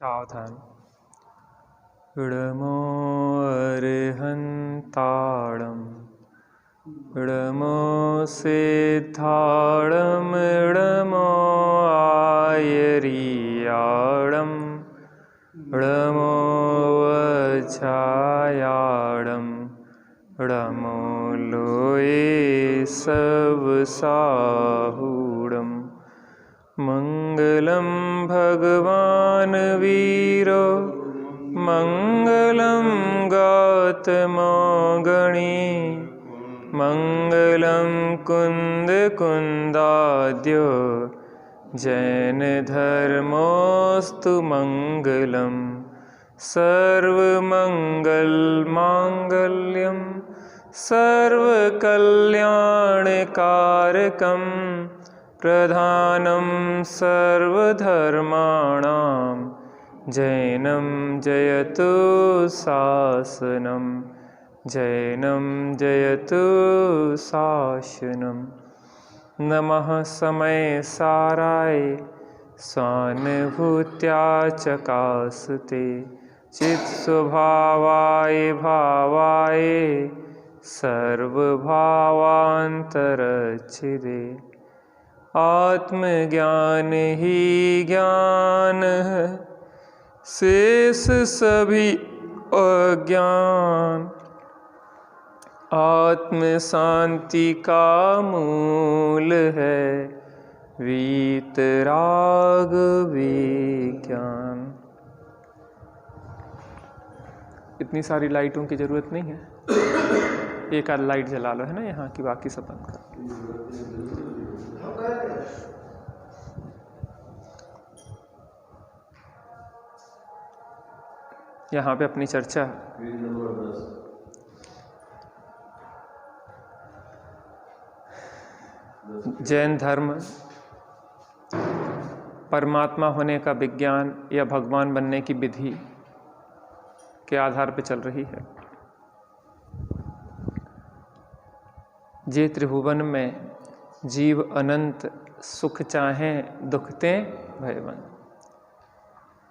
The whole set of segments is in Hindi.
सावधान। इडमो अर्हन्ताडम् इडमो सिद्धाडम् इडमो आयरियाडम् इडमो वज्रायाडम् इडमो लोये सवसाहूडम् मंगलम भगवान वीरो मंगलम गौतमो गणी मंगलम कुंद कुंदाद्यो जैन धर्मोस्तु मंगलम सर्वमंगल मांगल्यम सर्वकल्याणकारकम प्रधानं सर्वधर्माणां जैनं जयतु शासनं जैनं जयतु शासनं। नमः समय साराय स्वानुभूत्या चकासते चित्स्वभावाय भावाय सर्वभावान्तरच्छिदे। आत्मज्ञान ही ज्ञान है शेष सभी अज्ञान आत्म शांति का मूल है वीतराग विज्ञान। इतनी सारी लाइटों की जरूरत नहीं है, एक आध लाइट जला लो, है ना, यहाँ की, बाकी सब बंद कर। यहाँ पे अपनी चर्चा जैन धर्म परमात्मा होने का विज्ञान या भगवान बनने की विधि के आधार पर चल रही है। जे त्रिभुवन में जीव अनंत सुख चाहें दुखते भयवन।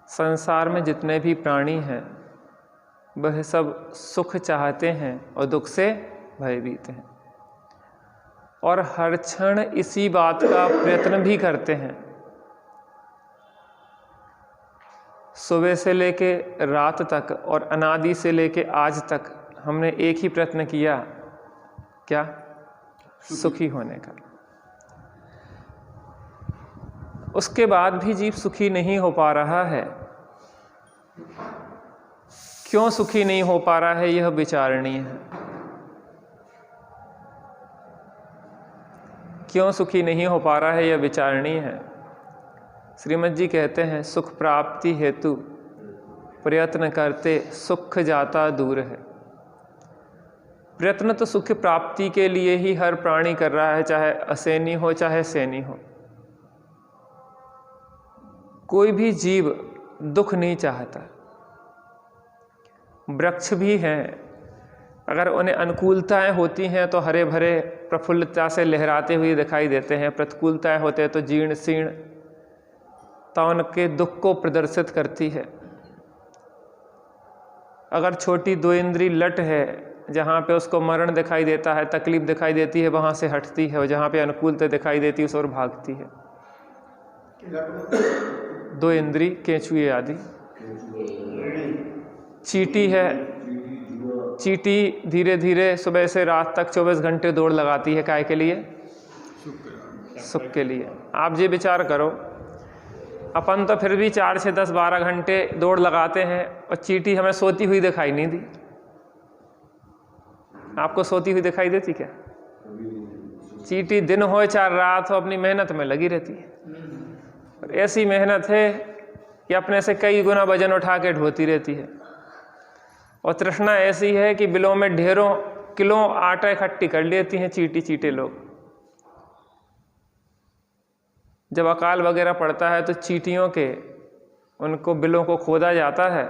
संसार में जितने भी प्राणी हैं वह सब सुख चाहते हैं और दुख से भयभीत हैं, और हर क्षण इसी बात का प्रयत्न भी करते हैं। सुबह से लेके रात तक और अनादि से लेके आज तक हमने एक ही प्रयत्न किया, क्या? सुखी होने का। उसके बाद भी जीव सुखी नहीं हो पा रहा है। क्यों सुखी नहीं हो पा रहा है, यह विचारणीय है। क्यों सुखी नहीं हो पा रहा है, यह विचारणीय है। श्रीमद् जी कहते हैं, सुख प्राप्ति हेतु प्रयत्न करते सुख जाता दूर है। प्रयत्न तो सुख प्राप्ति के लिए ही हर प्राणी कर रहा है, चाहे असैनी हो चाहे सैनी हो। कोई भी जीव दुख नहीं चाहता। वृक्ष भी हैं, अगर उन्हें अनुकूलताएं होती हैं तो हरे भरे प्रफुल्लता से लहराते हुए दिखाई देते हैं, प्रतिकूलताएं होते हैं तो जीर्ण शीर्ण उनके दुख को प्रदर्शित करती है। अगर छोटी दो इंद्री लट है, जहाँ पे उसको मरण दिखाई देता है, तकलीफ दिखाई देती है, वहाँ से हटती है, और जहाँ पे अनुकूलता दिखाई देती है उस ओर भागती है। दो इंद्री, केंचुए आदि। चींटी है, चींटी धीरे धीरे सुबह से रात तक 24 घंटे दौड़ लगाती है, काय के लिए? सुख के लिए। आप ये विचार करो, अपन तो फिर भी 4 से 10 12 घंटे दौड़ लगाते हैं, और चींटी हमें सोती हुई दिखाई नहीं दी। आपको सोती हुई दिखाई देती क्या? चींटी दिन हो चाहे रात हो अपनी मेहनत में लगी रहती है, और ऐसी मेहनत है कि अपने से कई गुना वजन उठा के ढोती रहती है। और तृष्णा ऐसी है कि बिलों में ढेरों किलो आटा इकट्ठी कर लेती हैं चींटे लोग। जब अकाल वगैरह पड़ता है तो चींटियों के उनको बिलों को खोदा जाता है,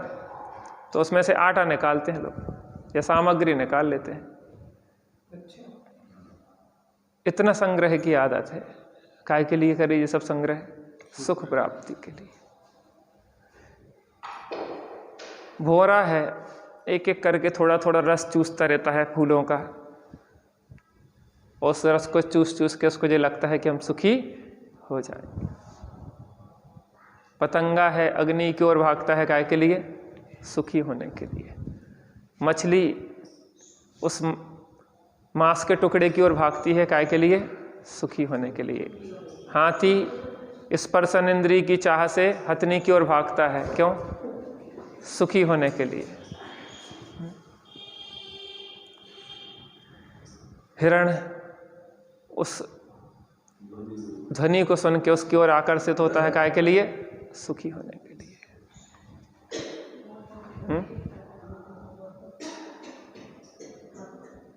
तो उसमें से आटा निकालते हैं लोग, या सामग्री निकाल लेते हैं। इतना संग्रह की आदत है। काय के लिए करे ये सब संग्रह? सुख प्राप्ति के लिए। भौरा है, एक एक करके थोड़ा थोड़ा रस चूसता रहता है फूलों का, और उस रस को चूस चूस के उसको ये लगता है कि हम सुखी हो जाएंगे। पतंगा है, अग्नि की ओर भागता है, काय के लिए? सुखी होने के लिए। मछली उस मांस के टुकड़े की ओर भागती है, काय के लिए? सुखी होने के लिए। हाथी स्पर्शन इंद्रिय की चाह से हथनी की ओर भागता है, क्यों? सुखी होने के लिए। हिरण उस ध्वनि को सुन के उसकी ओर आकर्षित होता है, काय के लिए? सुखी होने के लिए।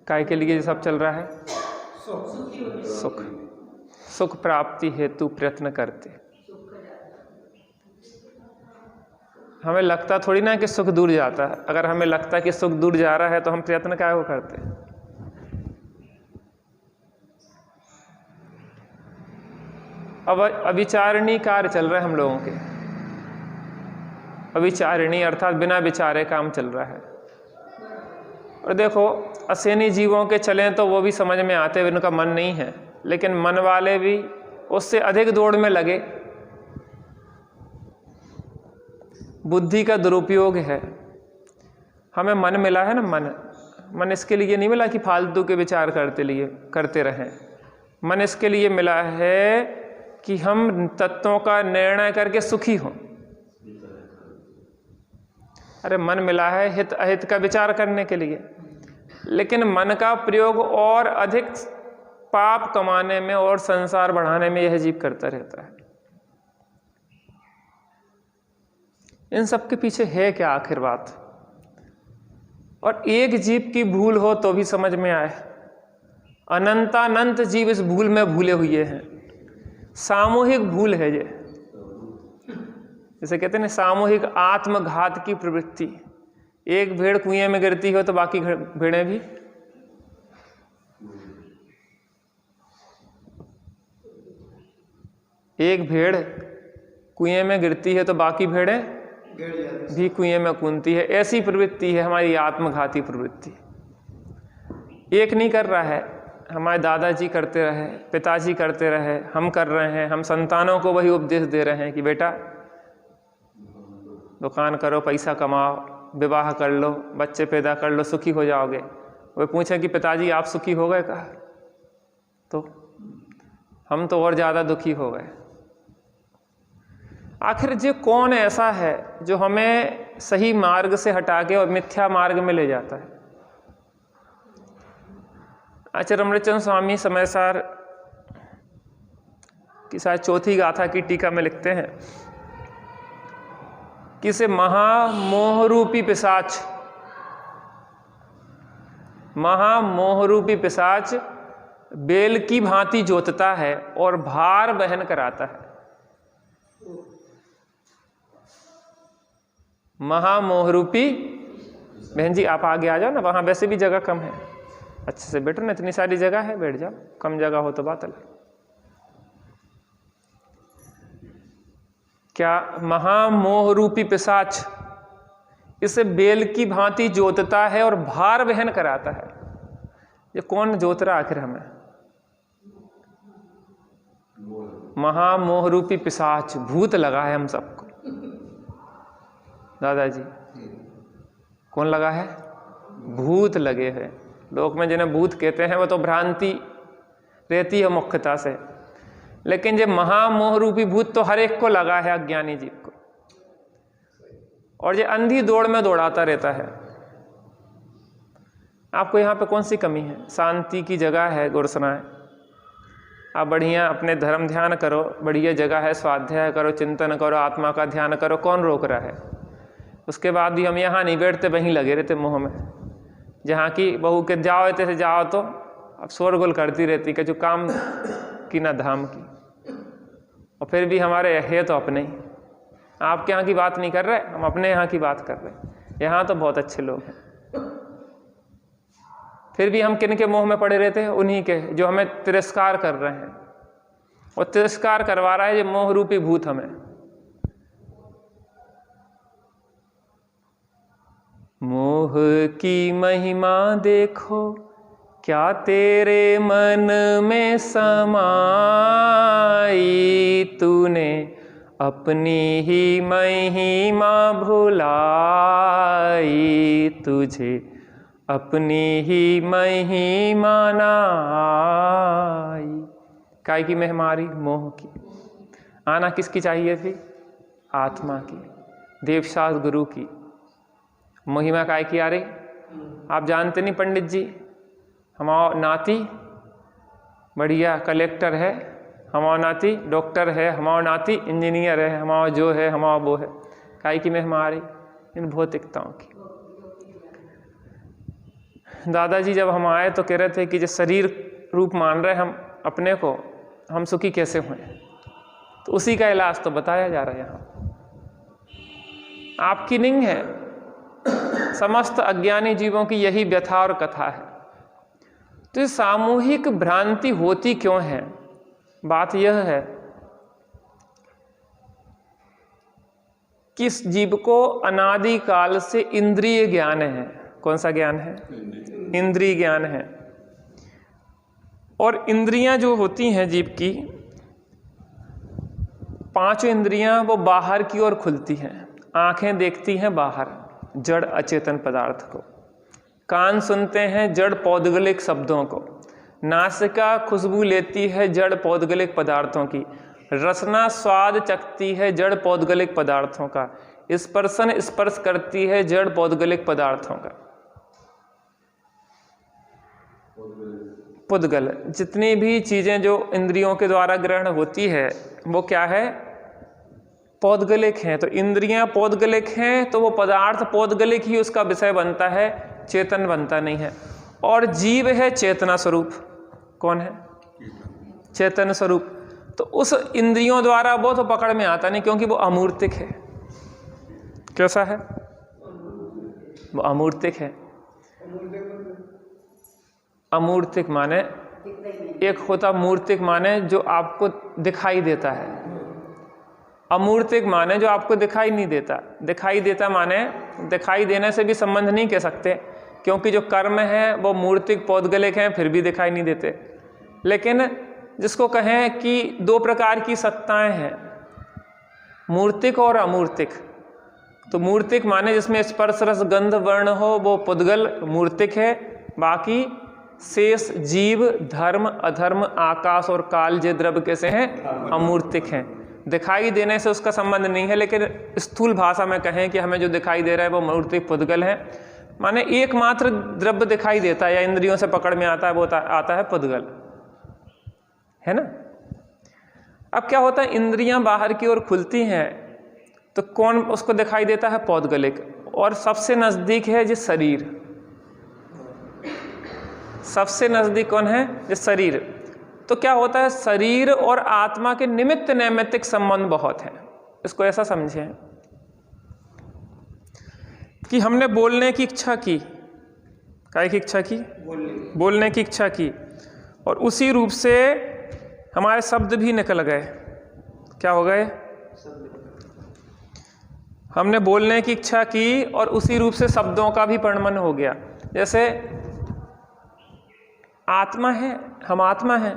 काय के लिए ये सब चल रहा है? सुख। सुख प्राप्ति हेतु प्रयत्न करते। हमें लगता थोड़ी ना कि सुख दूर जाता है। अगर हमें लगता कि सुख दूर जा रहा है तो हम प्रयत्न क्या वो करते? अब अविचारणी कार्य चल रहा है हम लोगों के। अविचारणी अर्थात बिना विचारे काम चल रहा है। और देखो, असेनी जीवों के चलें तो वो भी समझ में आते हैं, उनका मन नहीं है, लेकिन मन वाले भी उससे अधिक दौड़ में लगे। बुद्धि का दुरुपयोग है। हमें मन मिला है ना, मन इसके लिए नहीं मिला कि फालतू के विचार करते रहें। मन इसके लिए मिला है कि हम तत्वों का निर्णय करके सुखी हों। अरे मन मिला है हित अहित का विचार करने के लिए, लेकिन मन का प्रयोग और अधिक पाप कमाने में और संसार बढ़ाने में यह जीव करता रहता है। इन सब के पीछे है क्या आखिर बात? और एक जीव की भूल हो तो भी समझ में आए, अनंतानंत जीव इस भूल में भूले हुए हैं। सामूहिक भूल है ये, जैसे कहते हैं ना, सामूहिक आत्मघात की प्रवृत्ति। एक भेड़ कुएं में गिरती हो तो बाकी भेड़ें भी। एक भेड़ कुएं में गिरती है तो बाकी भेड़ें भी कुएं में कूदती है। ऐसी प्रवृत्ति है हमारी आत्मघाती प्रवृत्ति। एक नहीं कर रहा है, हमारे दादाजी करते रहे, पिताजी करते रहे, हम कर रहे हैं। हम संतानों को वही उपदेश दे रहे हैं कि बेटा दुकान करो, पैसा कमाओ, विवाह कर लो, बच्चे पैदा कर लो, सुखी हो जाओगे। वे पूछें कि पिताजी आप सुखी हो गए? कहा तो हम तो और ज़्यादा दुखी हो गए। आखिर जो कौन ऐसा है जो हमें सही मार्ग से हटा के और मिथ्या मार्ग में ले जाता है? आचार्य अमृतचंद स्वामी समयसार की शायद चौथी गाथा की टीका में लिखते हैं कि इसे महामोहरूपी पिशाच, महामोहरूपी पिशाच बेल की भांति जोतता है और भार वहन कराता है। महामोहरूपी, बहन जी आप आगे आ जाओ ना, वहां वैसे भी जगह कम है। अच्छे से बैठो ना, इतनी सारी जगह है, बैठ जाओ। कम जगह हो तो बात अलग। क्या? महामोहरूपी पिशाच इसे बेल की भांति जोतता है और भार वहन कराता है। ये कौन जोत रहा आखिर हमें? महामोहरूपी पिशाच, भूत लगा है हम सबको। दादाजी कौन लगा है? भूत लगे हैं। लोक में जिन्हें भूत कहते हैं वो तो भ्रांति रहती है मुख्यता से, लेकिन ये महामोहरूपी भूत तो हर एक को लगा है, अज्ञानी जीव को, और ये अंधी दौड़ में दौड़ाता रहता है। आपको यहाँ पे कौन सी कमी है? शांति की जगह है गुरसनाएं, आप बढ़िया अपने धर्म ध्यान करो, बढ़िया जगह है, स्वाध्याय करो, चिंतन करो, आत्मा का ध्यान करो, कौन रोक रहा है? उसके बाद भी हम यहाँ नहीं बैठते, वहीं लगे रहते मोह में। जहाँ की बहू के जाओ इतने से जाओ तो अब शोरगुल करती रहती कि जो काम की ना धाम की, और फिर भी हमारे है तो अपने ही। आपके यहाँ की बात नहीं कर रहे, हम अपने यहाँ की बात कर रहे। यहाँ तो बहुत अच्छे लोग हैं, फिर भी हम किन के मोह में पड़े रहते हैं? उन्हीं के जो हमें तिरस्कार कर रहे हैं, और तिरस्कार करवा रहा है ये मोह रूपी भूत हमें। मोह की महिमा देखो, क्या तेरे मन में समाई, तूने अपनी ही महिमा भुलाई, तुझे अपनी ही महिमा नाई। काय की महिमा आ रही? मोह की। आना किसकी चाहिए थी? आत्मा की, देवशास्त्र गुरु की। महिमा काय की आ रही? आप जानते नहीं पंडित जी, हमारा नाती बढ़िया कलेक्टर है, हमारा नाती डॉक्टर है, हमारा नाती इंजीनियर है, हमारा जो है हमारा वो है। काय की महिमा आ रही? इन भौतिकताओं की। दादाजी जब हम आए तो कह रहे थे कि जो शरीर रूप मान रहे हम अपने को, हम सुखी कैसे हुए? तो उसी का इलाज तो बताया जा रहा है यहाँ। आपकी नहीं है, समस्त अज्ञानी जीवों की यही व्यथा और कथा है। तो ये सामूहिक भ्रांति होती क्यों है? बात यह है कि इस जीव को अनादि काल से इंद्रिय ज्ञान है। कौन सा ज्ञान है? इंद्रिय ज्ञान है। और इंद्रियां जो होती हैं जीव की, पांचों इंद्रियां वो बाहर की ओर खुलती हैं। आंखें देखती हैं बाहर, जड़ अचेतन पदार्थ को। कान सुनते हैं जड़ पौद्गलिक शब्दों को। नासिका खुशबू लेती है जड़ पौद्गलिक पदार्थों की। रसना स्वाद चखती है जड़ पौद्गलिक पदार्थों का। स्पर्शन स्पर्श करती है जड़ पौद्गलिक पदार्थों का। पुद्गल, जितनी भी चीजें जो इंद्रियों के द्वारा ग्रहण होती है वो क्या है? पौद्गलिक हैं। तो इंद्रियां पौद्गलिक हैं तो वो पदार्थ पौद्गलिक ही उसका विषय बनता है, चेतन बनता नहीं है। और जीव है चेतना स्वरूप। कौन है? चेतन स्वरूप। तो उस इंद्रियों द्वारा वो तो पकड़ में आता नहीं, क्योंकि वो अमूर्तिक है। कैसा है? वो अमूर्तिक है। अमूर्तिक माने, एक होता मूर्तिक माने जो आपको दिखाई देता है, अमूर्तिक माने जो आपको दिखाई नहीं देता। दिखाई देता माने दिखाई देने से भी संबंध नहीं कह सकते, क्योंकि जो कर्म है वो मूर्तिक पौद्गलिक हैं, फिर भी दिखाई नहीं देते। लेकिन जिसको कहें कि दो प्रकार की सत्ताएं हैं, मूर्तिक और अमूर्तिक। तो मूर्तिक माने जिसमें स्पर्श रस गंध वर्ण हो, वो पुद्गल मूर्तिक है। बाकी शेष जीव धर्म अधर्म आकाश और काल जे द्रव्य कैसे हैं? अमूर्तिक हैं। दिखाई देने से उसका संबंध नहीं है, लेकिन स्थूल भाषा में कहें कि हमें जो दिखाई दे रहा है वो मूर्तिक पुद्गल है। माने एकमात्र द्रव्य दिखाई देता है या इंद्रियों से पकड़ में आता है, वो आता है पुद्गल, है ना। अब क्या होता है, इंद्रियां बाहर की ओर खुलती हैं तो कौन उसको दिखाई देता है? पौद्गलिक। और सबसे नजदीक है जिस शरीर, सबसे नजदीक कौन है? जिस शरीर। तो क्या होता है, शरीर और आत्मा के निमित्त नैमित्तिक संबंध बहुत हैं। इसको ऐसा समझें कि हमने बोलने की इच्छा की, काय की इच्छा की? बोलने की इच्छा की, और उसी रूप से हमारे शब्द भी निकल गए। क्या हो गए? हमने बोलने की इच्छा की और उसी रूप से शब्दों का भी परिणमन हो गया। जैसे आत्मा है, हम आत्मा हैं,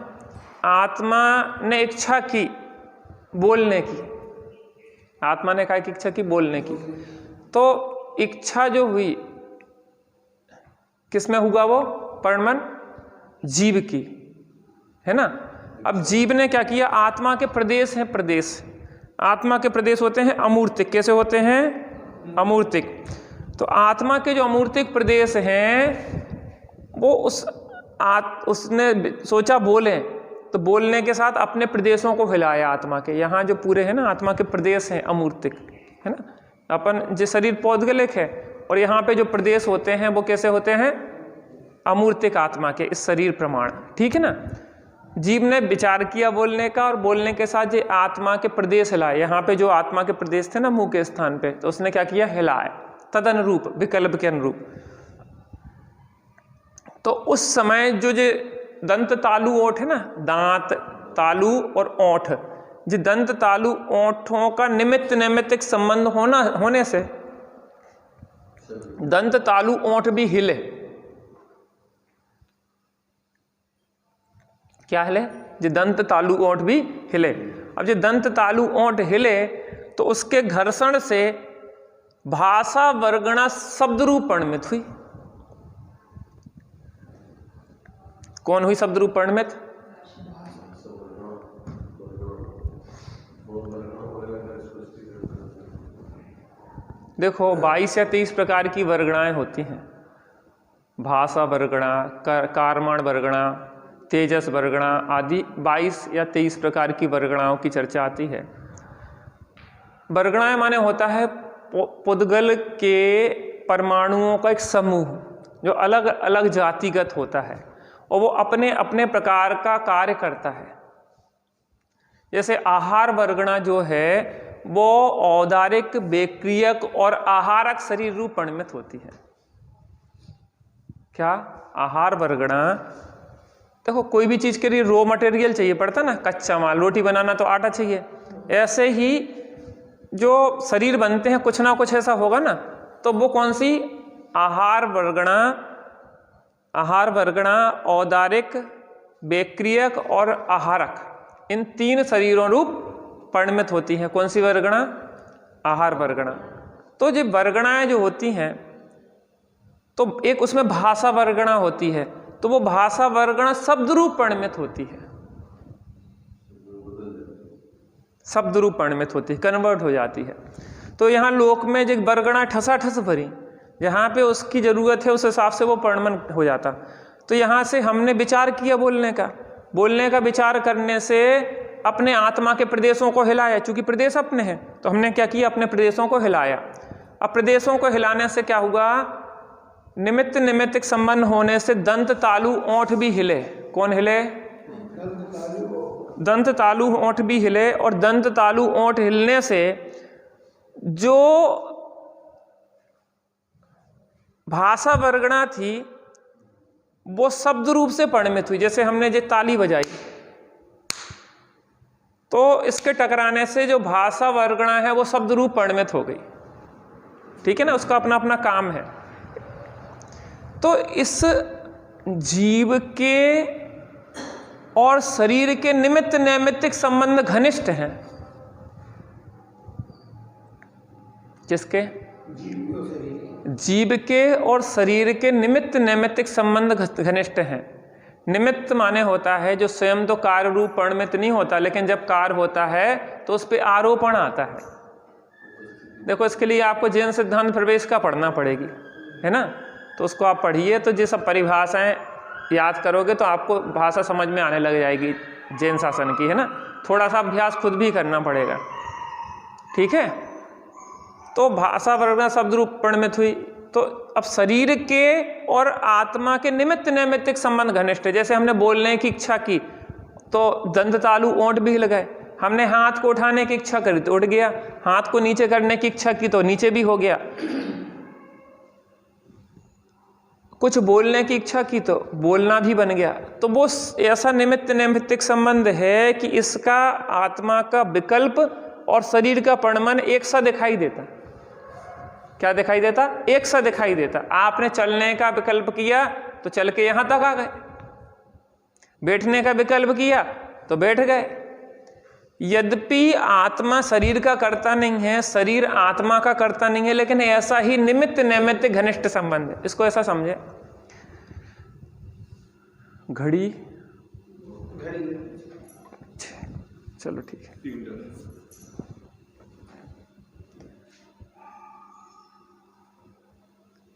आत्मा ने इच्छा की बोलने की, आत्मा ने काय की इच्छा की? बोलने की। तो इच्छा जो हुई किसमें हुआ? वो परिणमन जीव की, है ना। अब जीव ने क्या किया? आत्मा के प्रदेश हैं, प्रदेश, आत्मा के प्रदेश होते हैं अमूर्तिक। कैसे होते हैं? अमूर्तिक। तो आत्मा के जो अमूर्तिक प्रदेश हैं वो उसने सोचा बोले, तो बोलने के साथ अपने प्रदेशों को हिलाया आत्मा के। यहाँ जो पूरे हैं ना आत्मा के प्रदेश हैं अमूर्तिक, है ना। अपन जो शरीर पौद्गलिक है और यहाँ पे जो प्रदेश होते हैं वो कैसे होते हैं? अमूर्तिक आत्मा के, इस शरीर प्रमाण, ठीक है ना। जीव ने विचार किया बोलने का और बोलने के साथ जो आत्मा के प्रदेश हिलाए। यहाँ पे जो आत्मा के प्रदेश थे ना मुंह के स्थान पे, तो उसने क्या किया? हिलाए, तद अनुरूप, विकल्प के अनुरूप। तो उस समय जो दंत तालु ओठ है ना, दांत तालु और ओठ, जो दंत तालु ओठों का निमित्त नैमित्तिक संबंध होने से दंत तालु ओंठ भी हिले। क्या हिले? जो दंत तालु ओंठ भी हिले। अब जो दंत तालु ओंठ हिले तो उसके घर्षण से भाषा वर्गणा शब्द रूप परिणमित हुई। कौन हुई शब्द रूप परिणमित? देखो 22 या 23 प्रकार की वर्गणाएं होती हैं। भाषा वर्गणा, कारमाण वर्गणा, तेजस वर्गणा आदि 22 या 23 प्रकार की वर्गणाओं की चर्चा आती है। वर्गणाएं माने होता है पुद्गल के परमाणुओं का एक समूह जो अलग अलग जातिगत होता है और वो अपने अपने प्रकार का कार्य करता है। जैसे आहार वर्गणा जो है वो औदारिक, बेक्रियक और आहारक शरीर रूप परिणमित होती है। क्या? आहार वर्गणा, देखो कोई भी चीज के लिए रॉ मटेरियल चाहिए पड़ता ना, कच्चा माल, रोटी बनाना तो आटा चाहिए। ऐसे ही जो शरीर बनते हैं कुछ ना कुछ ऐसा होगा ना, तो वो कौन सी? आहार वर्गणा औदारिक, बेक्रियक और आहारक, इन 3 शरीरों रूप परिणमित होती है। कौन सी वर्गणा? आहार वर्गणा। तो ये वर्गणाएं जो होती हैं तो एक उसमें भाषा वर्गणा होती है, तो वो भाषा वर्गणा शब्द रूप परिणमित होती है। शब्द रूप परिणमित होती है, कन्वर्ट हो जाती है। तो यहाँ लोक में जो वर्गणा ठसाठस भरी, जहाँ पे उसकी जरूरत है उस हिसाब से वो परिणमन हो जाता। तो यहाँ से हमने विचार किया बोलने का विचार करने से अपने आत्मा के प्रदेशों को हिलाया, चूंकि प्रदेश अपने हैं तो हमने क्या किया? अपने प्रदेशों को हिलाया। अब प्रदेशों को हिलाने से क्या हुआ? निमित्त निमित्तिक संबंध होने से दंत तालु ओंठ भी हिले। कौन हिले? दंत तालु ओंठ भी हिले। और दंत तालु ओंठ हिलने से जो भाषा वर्गणा थी वो शब्द रूप से परिणमित हुई। जैसे हमने जो ताली बजाई तो इसके टकराने से जो भाषा वर्गणा है वो शब्द रूप परिणमित हो गई। ठीक है ना, उसका अपना अपना काम है। तो इस जीव के और शरीर के निमित्त नैमित्तिक संबंध घनिष्ठ हैं। किसके? जीव के और शरीर के निमित्त नैमित्तिक संबंध घनिष्ठ हैं। निमित्त माने होता है जो स्वयं तो कार्य रूप परिणमित नहीं होता, लेकिन जब कार्य होता है तो उस पर आरोपण आता है। देखो इसके लिए आपको जैन सिद्धांत प्रवेश का पढ़ना पड़ेगी, है ना, तो उसको आप पढ़िए तो ये सब परिभाषाएं याद करोगे तो आपको भाषा समझ में आने लग जाएगी जैन शासन की, है ना। थोड़ा सा अभ्यास खुद भी करना पड़ेगा, ठीक है। तो भाषा वर्गणा शब्द रूप परिणमित हुई। तो अब शरीर के और आत्मा के निमित्त नैमित्तिक संबंध घनिष्ठ है। जैसे हमने बोलने की इच्छा की तो दंत तालु ओंठ भी हिल गए। हमने हाथ को उठाने की इच्छा करी तो उठ गया, हाथ को नीचे करने की इच्छा की तो नीचे भी हो गया। कुछ बोलने की इच्छा की तो बोलना भी बन गया। तो वो ऐसा निमित्त नैमित्तिक संबंध है कि इसका आत्मा का विकल्प और शरीर का परिणमन एक सा दिखाई देता। क्या दिखाई देता? एक सा दिखाई देता। आपने चलने का विकल्प किया तो चल के यहां तक आ गए, बैठने का विकल्प किया तो बैठ गए। यद्यपि आत्मा शरीर का कर्ता नहीं है, शरीर आत्मा का कर्ता नहीं है, लेकिन ऐसा ही निमित्त नैमित्तिक घनिष्ठ संबंध है। इसको ऐसा समझे। घड़ी चलो ठीक है।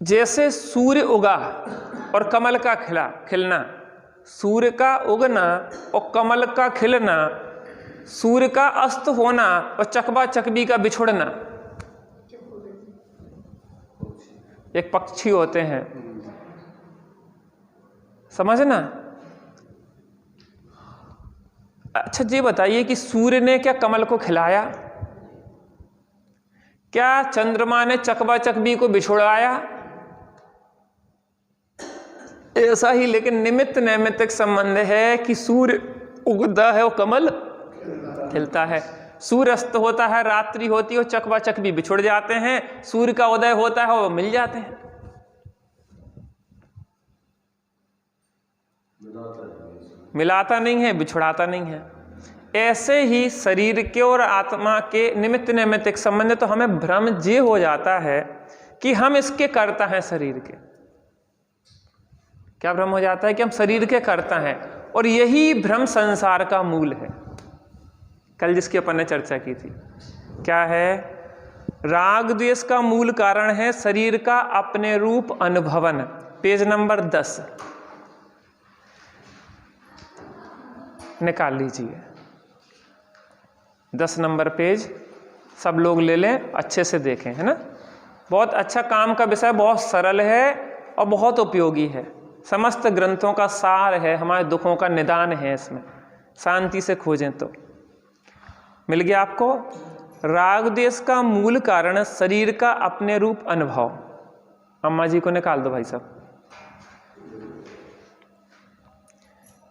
जैसे सूर्य उगा और कमल का खिलना, सूर्य का उगना और कमल का खिलना, सूर्य का अस्त होना और चकबा चकबी का बिछुड़ना। एक पक्षी होते हैं, समझना। अच्छा जी बताइए कि सूर्य ने क्या कमल को खिलाया? क्या चंद्रमा ने चकबा चकबी को बिछुड़ाया? ऐसा ही लेकिन निमित्त नैमित्तिक संबंध है कि सूर्य उगता है और कमल खिलता है। सूर्य अस्त होता है, रात्रि होती है, चकवाचक भी बिछुड़ जाते हैं, सूर्य का उदय होता है, वो मिल जाते हैं। मिलाता नहीं है, बिछुड़ाता नहीं है। ऐसे ही शरीर के और आत्मा के निमित्त नैमित्तिक संबंध, तो हमें भ्रम ये हो जाता है कि हम इसके कर्ता हैं, शरीर के। क्या भ्रम हो जाता है कि हम शरीर के कर्ता हैं, और यही भ्रम संसार का मूल है। कल जिसकी अपन ने चर्चा की थी, क्या है? राग द्वेष का मूल कारण है शरीर का अपने रूप अनुभवन। पेज नंबर 10 निकाल लीजिए, 10 नंबर पेज, सब लोग ले लें, अच्छे से देखें, है ना। बहुत अच्छा काम का विषय, बहुत सरल है और बहुत उपयोगी है। समस्त ग्रंथों का सार है, हमारे दुखों का निदान है इसमें, शांति से खोजें तो मिल गया आपको। राग द्वेष का मूल कारण शरीर का अपने रूप अनुभव। अम्मा जी को निकाल दो भाई साहब।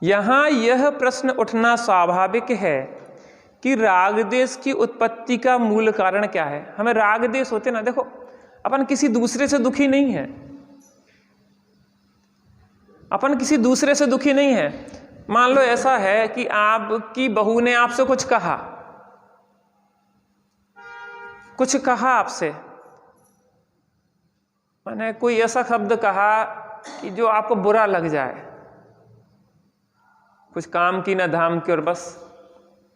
यहां यह प्रश्न उठना स्वाभाविक है कि राग द्वेष की उत्पत्ति का मूल कारण क्या है। हमें राग द्वेष होते ना, देखो अपन किसी दूसरे से दुखी नहीं है, अपन किसी दूसरे से दुखी नहीं है। मान लो ऐसा है कि आपकी बहू ने आपसे कुछ कहा, आपसे, मैंने कोई ऐसा शब्द कहा कि जो आपको बुरा लग जाए, कुछ काम की ना धाम की और बस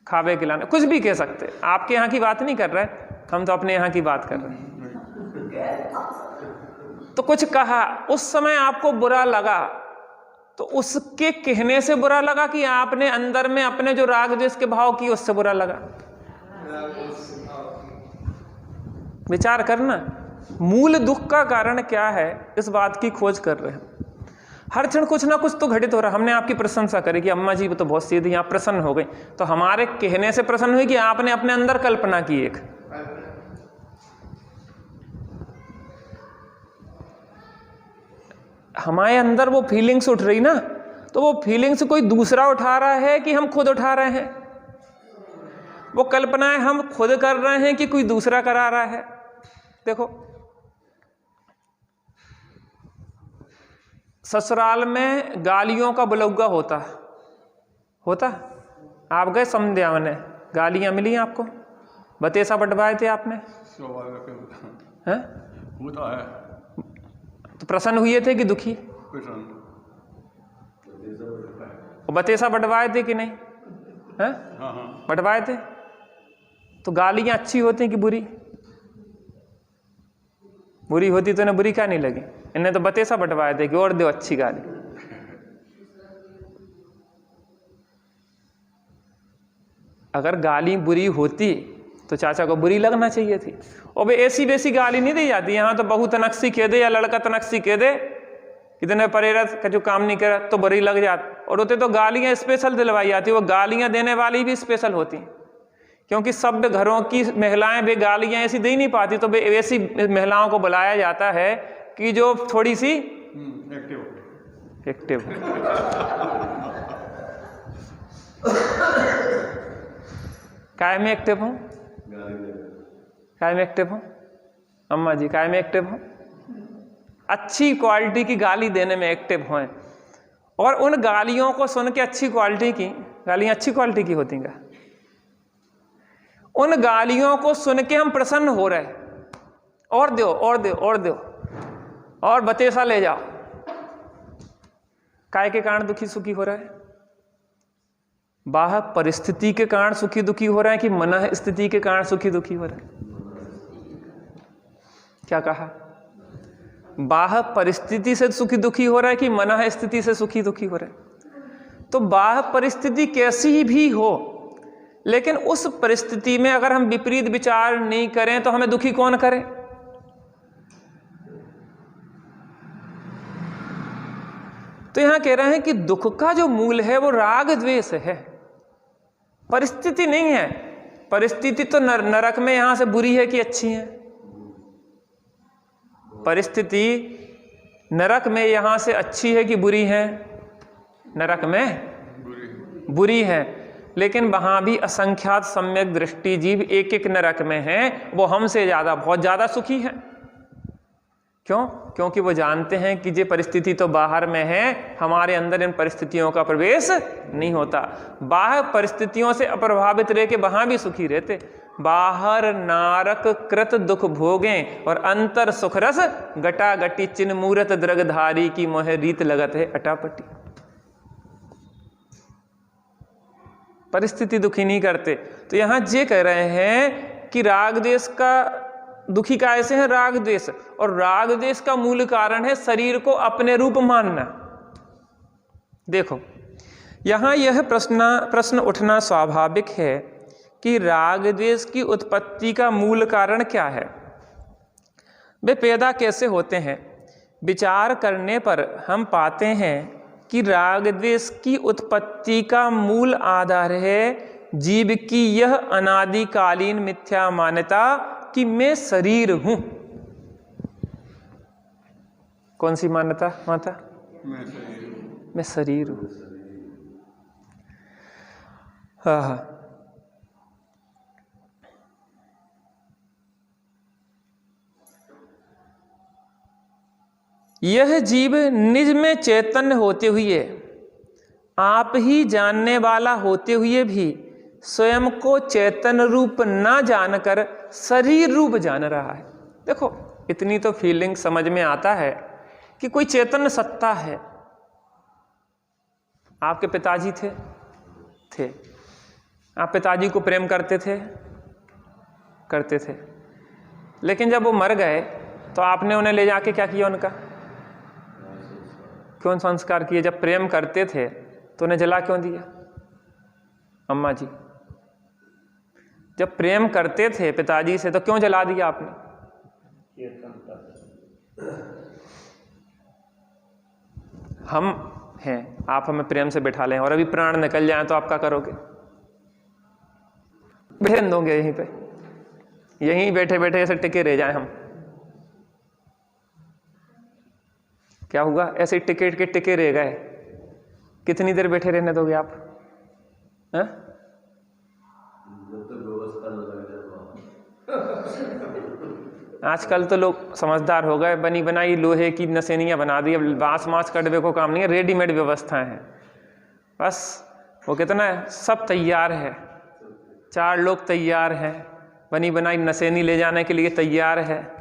खावे खिलाने, कुछ भी कह सकते। आपके यहाँ की बात नहीं कर रहे, हम तो अपने यहाँ की बात कर रहे हैं। तो कुछ कहा, उस समय आपको बुरा लगा, तो उसके कहने से बुरा लगा कि आपने अंदर में अपने जो राग द्वेष के भाव की उससे बुरा लगा? विचार करना, मूल दुख का कारण क्या है, इस बात की खोज कर रहे हैं। हर क्षण कुछ ना कुछ तो घटित हो रहा है। हमने आपकी प्रशंसा करी कि अम्मा जी तो बहुत सीधी, आप प्रसन्न हो गई, तो हमारे कहने से प्रसन्न हुई कि आपने अपने अंदर कल्पना की एक। हमारे अंदर वो फीलिंग्स उठ रही ना, तो वो फीलिंग्स कोई दूसरा उठा रहा है कि हम खुद उठा रहे हैं? वो कल्पनाएं हम खुद कर रहे हैं कि कोई दूसरा करा रहा है? देखो, ससुराल में गालियों का बुलौगा होता। आप गए संध्या में, गालियां मिली आपको, बतेसा बटवाए थे आपने, हैं? होता है। तो प्रसन्न हुए थे कि दुखी? बतेसा बटवाए थे कि नहीं? हैं? बटवाए थे। तो गालियां अच्छी होती कि बुरी? बुरी होती तो इन्हें बुरी क्या नहीं लगी? इन्हें तो बतेसा बटवाए थे कि और दो अच्छी गाली। अगर गाली बुरी होती तो चाचा को बुरी लगना चाहिए थी। और वे ऐसी वैसी गाली नहीं दी जाती। यहाँ तो बहू तनक्सी कह दे या लड़का तनक्सी कह दे, कितने परेरत का जो काम नहीं करा तो बुरी लग जाती। और होते तो गालियाँ स्पेशल दिलवाई जाती, वो गालियाँ देने वाली भी स्पेशल होती, क्योंकि सब घरों की महिलाएं वे गालियाँ ऐसी दे नहीं पाती, तो वे ऐसी महिलाओं को बुलाया जाता है कि जो थोड़ी सी एक्टिव काय में एक्टिव हूँ, काय में एक्टिव हूँ अम्मा जी, काय में एक्टिव हूँ? अच्छी क्वालिटी की गाली देने में एक्टिव हों। और उन गालियों को सुन के, अच्छी क्वालिटी की गालियाँ अच्छी क्वालिटी की होती हैं, उन गालियों को सुन के हम प्रसन्न हो रहे, और दो और दो और दो और बतेसा ले जाओ। काय के कारण दुखी सुखी हो रहा है? बाह्य परिस्थिति के कारण सुखी दुखी हो रहा है कि मन स्थिति के कारण सुखी दुखी हो रहा है? क्या कहा? बाह्य परिस्थिति से सुखी दुखी हो रहा है कि मन स्थिति से सुखी दुखी हो रहा है? तो बाह्य परिस्थिति कैसी भी हो, लेकिन उस परिस्थिति में अगर हम विपरीत विचार नहीं करें तो हमें दुखी कौन करे? तो यहां कह रहे हैं कि दुख का जो मूल है वो राग द्वेष है, परिस्थिति नहीं है। परिस्थिति तो नरक में यहां से बुरी है कि अच्छी है? परिस्थिति नरक में यहां से अच्छी है कि बुरी है? नरक में बुरी है। लेकिन वहां भी असंख्यात सम्यक दृष्टि जीव एक एक नरक में हैं, वो हमसे ज्यादा बहुत ज्यादा सुखी हैं। क्यों? क्योंकि वो जानते हैं कि ये परिस्थिति तो बाहर में है, हमारे अंदर इन परिस्थितियों का प्रवेश नहीं होता। बाहर परिस्थितियों से अप्रभावित रह के वहां भी सुखी रहते। बाहर नारक कृत दुख भोगें और अंतर सुख रस गटा गटी चिन्ह मूरत द्रगधारी की मोह रीत लगत है अटापटी। परिस्थिति दुखी नहीं करते। तो यहां ये कह रहे हैं कि राग द्वेष का दुखी कैसे है? राग द्वेष, और राग द्वेष का मूल कारण है शरीर को अपने रूप मानना। देखो यहां यह प्रश्न उठना स्वाभाविक है कि राग द्वेष की उत्पत्ति का मूल कारण क्या है, वे पैदा कैसे होते हैं। विचार करने पर हम पाते हैं कि राग द्वेष की उत्पत्ति का मूल आधार है जीव की यह अनादिकालीन मिथ्या मान्यता कि मैं शरीर हूं। कौन सी मान्यता माता? मैं शरीर हूं। हाँ, यह जीव निज में चैतन्य होते हुए, आप ही जानने वाला होते हुए भी स्वयं को चैतन्य रूप ना जानकर शरीर रूप जान रहा है। देखो इतनी तो फीलिंग समझ में आता है कि कोई चैतन्य सत्ता है। आपके पिताजी थे, आप पिताजी को प्रेम करते थे, लेकिन जब वो मर गए तो आपने उन्हें ले जाके क्या किया? उनका क्यों संस्कार किए? जब प्रेम करते थे तो उन्हें जला क्यों दिया? अम्मा जी जब प्रेम करते थे पिताजी से तो क्यों जला दिया आपने? हम हैं, आप हमें प्रेम से बिठा लें और अभी प्राण निकल जाए तो आप क्या करोगे? भेज दोगे यहीं पे, यहीं बैठे बैठे ऐसे टिके रह जाए हम। क्या हुआ? ऐसे टिकट के टिके रह गए। कितनी देर बैठे रहने दोगे आप? हैं? आजकल तो लोग समझदार हो गए, बनी बनाई लोहे की नसेनियां बना दी। अब बांस मास कटवे को काम नहीं है, रेडीमेड व्यवस्थाएं हैं। बस वो कितना है, सब तैयार है, 4 लोग तैयार हैं, बनी बनाई नसेनी ले जाने के लिए तैयार है।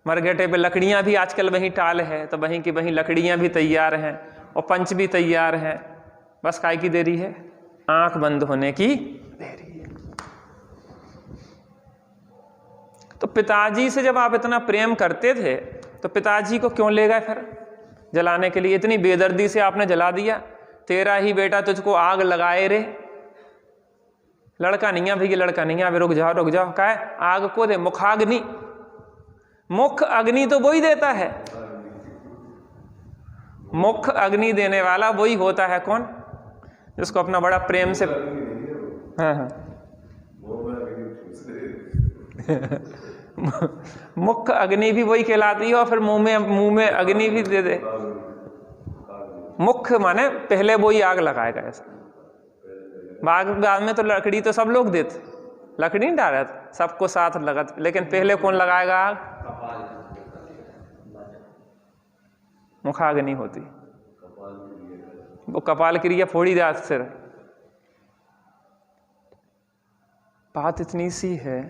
मरघटे पे लकड़ियां भी आजकल वहीं टाल है, तो वहीं की वहीं लकड़ियां भी तैयार हैं और पंच भी तैयार हैं। बस काय की देरी है? आंख बंद होने की देरी है। तो पिताजी से जब आप इतना प्रेम करते थे तो पिताजी को क्यों ले गए फिर जलाने के लिए? इतनी बेदर्दी से आपने जला दिया। तेरा ही बेटा तुझको आग लगाए रे। लड़का नहीं है भैया, लड़का नहीं है। अभी रुक जाओ क्या है? आग को दे, मुखाग्नि। मुख अग्नि तो वही देता है, मुख अग्नि देने वाला वही होता है। कौन? जिसको अपना बड़ा प्रेम से हाँ मुख अग्नि भी वही कहलाती है, और फिर मुंह में अग्नि भी दे दे। मुख माने पहले वही आग लगाएगा। ऐसा बाद में तो लकड़ी तो सब लोग देते, लकड़ी नहीं डालत, सबको साथ लगत, लेकिन पहले कौन लगाएगा आग? मुखाग्नि होती, वो कपाल क्रिया फोड़ी दात सिर। बात इतनी सी है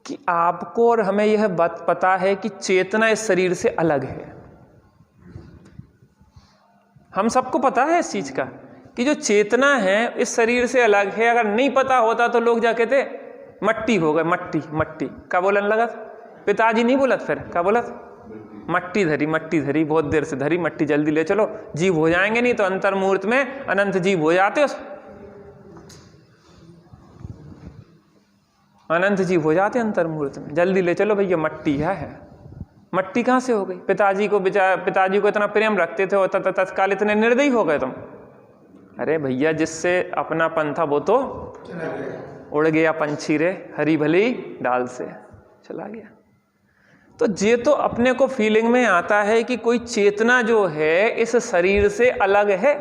कि आपको और हमें यह बात पता है कि चेतना इस शरीर से अलग है। हम सबको पता है इस चीज का कि जो चेतना है इस शरीर से अलग है। अगर नहीं पता होता तो लोग जा कहते मट्टी हो गए, मट्टी क्या बोलन लगत? पिताजी नहीं बोलत, फिर क्या बोलत? मट्टी धरी, बहुत देर से धरी मट्टी, जल्दी ले चलो, जीव हो जाएंगे, नहीं तो अंतर मुहूर्त में अनंत जीव हो जाते, अनंत जीव हो जाते अंतर मुहूर्त में। जल्दी ले चलो भैया, मट्टी है। मट्टी कहाँ से हो गई? पिताजी को इतना प्रेम रखते थे और तत्काल इतने निर्दयी हो गए तुम। अरे भैया जिससे अपना पंथा वो तो उड़ गया पंछी रे, हरी भली डाल से चला गया। तो ये तो अपने को फीलिंग में आता है कि कोई चेतना जो है इस शरीर से अलग है।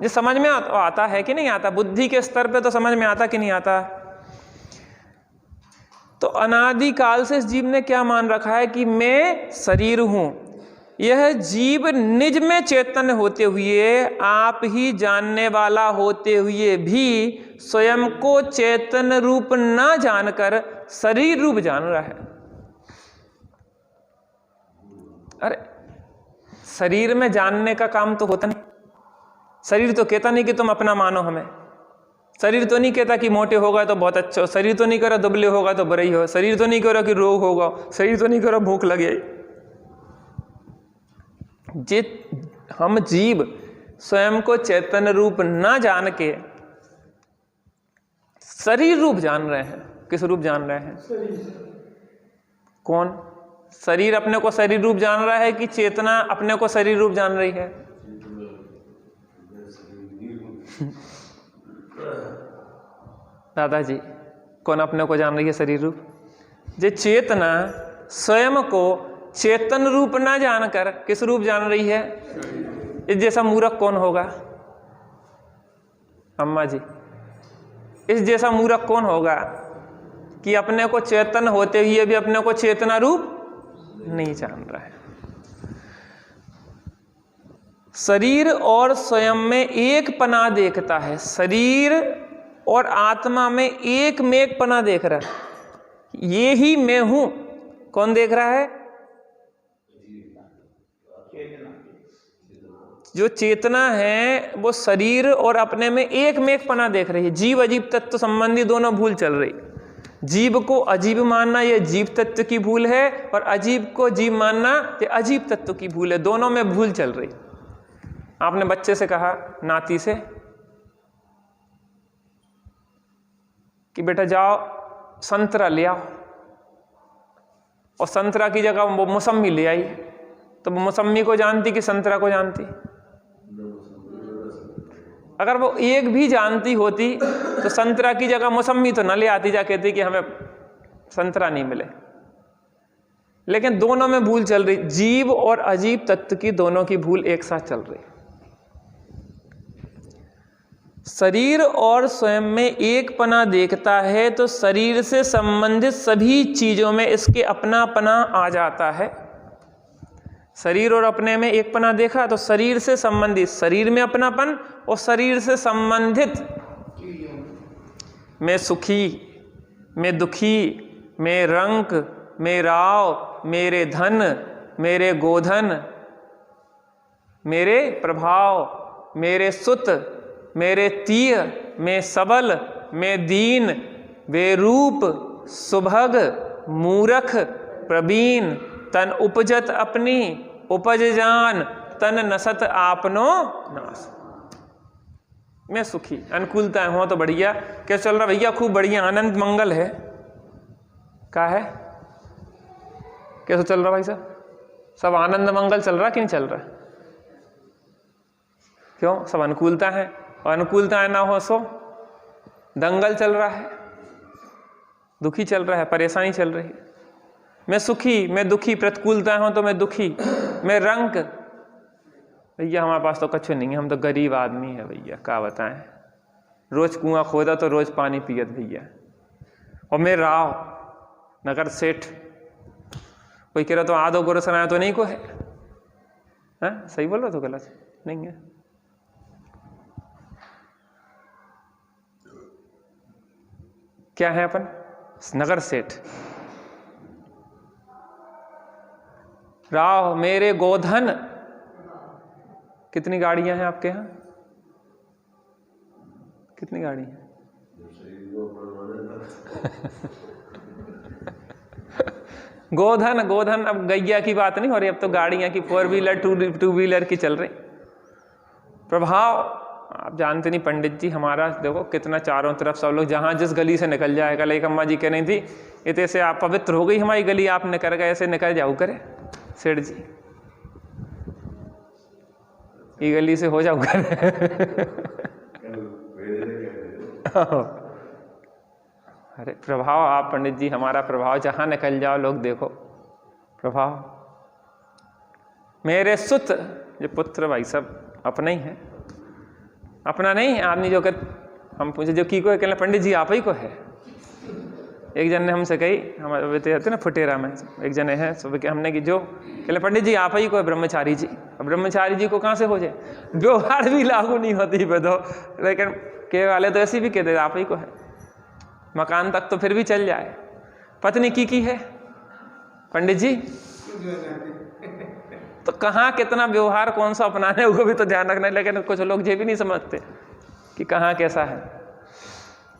ये समझ में आता है कि नहीं आता? बुद्धि के स्तर पे तो समझ में आता कि नहीं आता? तो अनादि काल से इस जीव ने क्या मान रखा है कि मैं शरीर हूं। यह जीव निज में चैतन्य होते हुए, आप ही जानने वाला होते हुए भी स्वयं को चैतन्य रूप न जानकर शरीर रूप जान रहा है। अरे शरीर में जानने का काम तो होता नहीं। शरीर तो कहता नहीं कि तुम अपना मानो हमें। शरीर तो नहीं कहता कि मोटे होगा तो बहुत अच्छा हो। शरीर तो नहीं कह रहा दुबले होगा तो बुरा ही हो। शरीर तो नहीं कह रहा कि रोग होगा। शरीर तो नहीं कह रहा भूख लगे। हम जीव स्वयं को चैतन्य रूप ना जान के शरीर रूप जान रहे हैं। किस रूप जान रहे हैं? कौन? शरीर अपने को शरीर रूप जान रहा है कि चेतना अपने को शरीर रूप जान रही है? दादाजी, कौन अपने को जान रही है शरीर रूप? जे चेतना स्वयं को चेतन रूप ना जानकर किस रूप जान रही है? इस जैसा मूर्ख कौन होगा? अम्मा जी, इस जैसा मूर्ख कौन होगा कि अपने को चेतन होते हुए भी अपने को चेतना रूप नहीं जान रहा है? शरीर और स्वयं में एक पना देखता है। शरीर और आत्मा में एक में पना देख रहा है। ये ही मैं हूं। कौन देख रहा है? जो चेतना है वो शरीर और अपने में एक में पना देख रही है। जीव अजीब तत्व संबंधी दोनों भूल चल रही। जीव को अजीब मानना ये जीव तत्व की भूल है, और अजीब को जीव मानना ये अजीब तत्व की भूल है। दोनों में भूल चल रही। आपने बच्चे से कहा, नाती से, कि बेटा जाओ संतरा ले आओ, और संतरा की जगह वो मौसम्मी ले आई, तो वो मौसम्मी को जानती कि संतरा को जानती? अगर वो एक भी जानती होती तो संतरा की जगह मौसम्मी तो न ले आती, जा कहती कि हमें संतरा नहीं मिले। लेकिन दोनों में भूल चल रही। जीव और अजीब तत्व की दोनों की भूल एक साथ चल रही। शरीर और स्वयं में एक पना देखता है तो शरीर से संबंधित सभी चीजों में इसके अपनापना आ जाता है। शरीर और अपने में एक पना देखा तो शरीर से संबंधित शरीर में अपनापन, और शरीर से संबंधित मैं सुखी, मैं दुखी, मैं रंक, मैं राव, मेरे धन, मेरे गोधन, मेरे प्रभाव, मेरे सुत, मेरे तीय, मैं सबल, मैं दीन, बेरूप, सुभग, मूरख, प्रवीण, तन उपजत अपनी, उपज जान, तन नसत आपनो नास। मैं सुखी, अनुकूलता हो तो बढ़िया। क्या चल रहा भैया? खूब बढ़िया, आनंद मंगल है। क्या है? कैसा चल रहा भाई साहब? सब आनंद मंगल चल रहा कि नहीं चल रहा? क्यों? सब अनुकूलता है, और अनुकूलता ना हो सो दंगल चल रहा है, दुखी चल रहा है, परेशानी चल रही है। मैं सुखी, मैं दुखी, प्रतिकूलता हो तो मैं दुखी, मैं रंक। भैया हमारे पास तो कछु नहीं है, हम तो गरीब आदमी है भैया, क्या बताएं। रोज कुआं खोदा तो रोज पानी पियत भैया। और मैं राव, नगर सेठ। कोई कह रहा तो आधो गोरस आया तो नहीं को है? सही बोल रहा तो गलत नहीं है? क्या है अपन? नगर सेठ। राव, मेरे गोधन। कितनी गाड़ियां हैं आपके यहाँ? कितनी गाड़ी है? गोधन, गोधन। अब गैया की बात नहीं हो रही, अब तो गाड़ियां की, 4 व्हीलर, 2 व्हीलर की चल रही। प्रभाव, आप जानते नहीं पंडित जी, हमारा देखो कितना चारों तरफ सब लोग जहां जिस गली से निकल जाए। कल एक अम्मा जी कह रही थी, इतने से आप पवित्र हो गई हमारी गली, आप निकल गए, ऐसे निकल जाओ करे सेठ जी, ये गली से हो जाओ करे। अरे प्रभाव, आप पंडित जी हमारा प्रभाव, जहां निकल जाओ लोग देखो प्रभाव। मेरे सुत, जो पुत्र भाई सब अपने ही हैं, अपना नहीं। आदमी जो हम पूछे जो की को है, कहने पंडित जी आप ही को है। एक जन ने हमसे कही, हमारे बेटे आते ना फुटेरा में एक जने हैं, सुबह हमने की जो कहले पंडित जी आप ही को है ब्रह्मचारी जी। अब ब्रह्मचारी जी को कहाँ से हो जाए, व्यवहार भी लागू नहीं होती तो, लेकिन के वाले तो ऐसी भी कहते आप ही को है। मकान तक तो फिर भी चल जाए। पत्नी की है पंडित जी, तो कहाँ कितना व्यवहार कौन सा अपनाने वो भी तो ध्यान रखना है। लेकिन कुछ लोग ये भी नहीं समझते कि कहाँ कैसा है,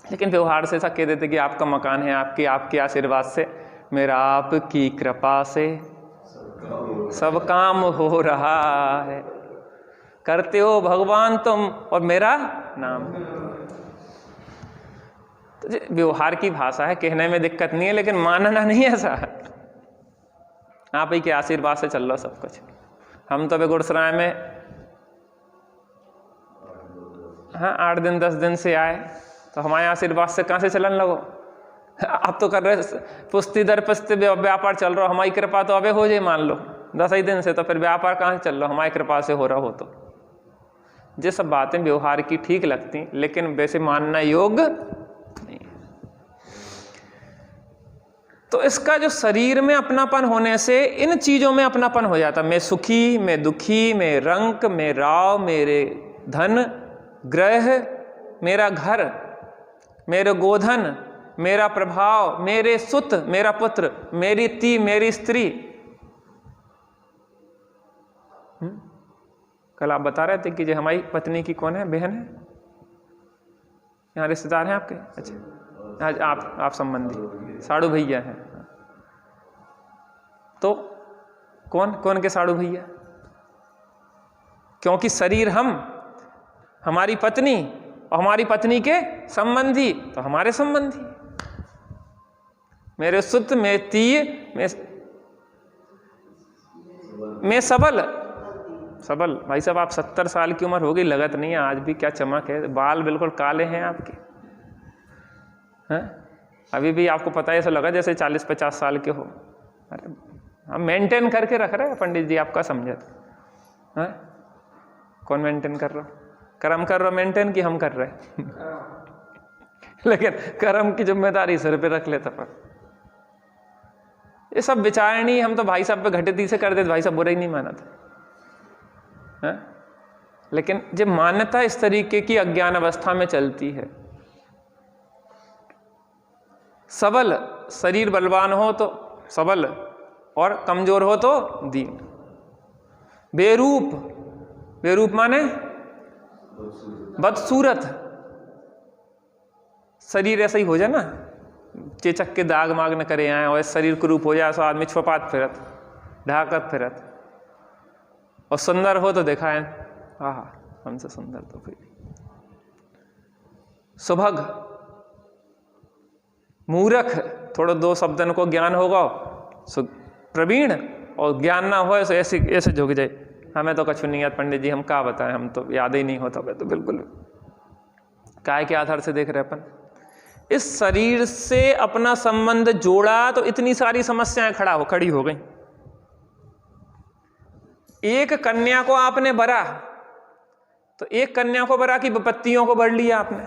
लेकिन व्यवहार से ऐसा कह देते कि आपका मकान है, आपके आशीर्वाद से, मेरा आपकी कृपा से सब काम हो रहा है, करते हो भगवान तुम और मेरा नाम। तो व्यवहार की भाषा है, कहने में दिक्कत नहीं है, लेकिन मानना नहीं ऐसा है। आप ही के आशीर्वाद से चल रहा सब कुछ। हम तो अभी गुड़सराय में 8 दिन 10 दिन से आए, तो हमारे आशीर्वाद से कहाँ से चलन लगो। आप तो कर रहे पुस्ती दर पुस्ती व्यापार चल रहा, हमारी कृपा तो अबे हो जाए मान लो 10 ही दिन से, तो फिर व्यापार कहाँ से चल रहा, हमारी कृपा से हो रहा हो। तो ये सब बातें व्यवहार की ठीक लगती, लेकिन वैसे मानना योग्य नहीं। तो इसका जो शरीर में अपनापन होने से इन चीजों में अपनापन हो जाता। मैं सुखी, मैं दुखी, मैं रंक, मैं राव, मेरे धन ग्रह, मेरा घर, मेरे गोधन, मेरा प्रभाव, मेरे सुत, मेरा पुत्र, मेरी ती, मेरी स्त्री। कल आप बता रहे थे कि जो हमारी पत्नी की कौन है, बहन है, यहाँ रिश्तेदार हैं आपके? अच्छा, आज आप संबंधी साड़ू भैया हैं। तो कौन के साड़ू भैया? क्योंकि शरीर हमारी पत्नी और हमारी पत्नी के संबंधी, तो हमारे संबंधी। मेरे सुत, में तीय, में सबल। भाई साहब आप 70 साल की उम्र हो गई, लगत नहीं है आज भी, क्या चमक है, बाल बिल्कुल काले हैं आपके हैं? अभी भी आपको पता है, ऐसा लगा जैसे 40-50 साल के हो। अरे हम मेंटेन करके रख रहे हैं पंडित जी, आपका समझे हैं? कौन मेंटेन कर रहा हो? कर्म कर रहा मेंटेन कि हम कर रहे लेकिन कर्म की जिम्मेदारी सिर पे रख लेता। पर ये सब विचार नहीं, हम तो भाई साहब पे घटित से कर देते, भाई साहब बुरा ही नहीं माना था है? लेकिन जब मान्यता इस तरीके की अज्ञान अवस्था में चलती है, सबल शरीर बलवान हो तो सबल और कमजोर हो तो दीन। बेरूप माने बदसूरत। शरीर ऐसा ही हो जाए ना, चेचक के दाग माग न करे आए और शरीर को रूप हो जाए, सो आदमी छुपात फिरत, ढाकत फिरत। और सुंदर हो तो देखा है, आहा हमसे सुंदर तो कोई। सुभग मूर्ख, थोड़ा 2 शब्दन को ज्ञान होगा, प्रवीण, और ज्ञान ना हो तो ऐसे झुक जाए, हमें तो कछु नहीं याद पंडित जी, हम क्या बताएं, हम तो याद ही नहीं होता। तो बिल्कुल काय के आधार से देख रहे अपन। इस शरीर से अपना संबंध जोड़ा तो इतनी सारी समस्याएं खड़ी हो गई। एक कन्या को आपने भरा तो एक कन्या को भरा की विपत्तियों को भर लिया आपने।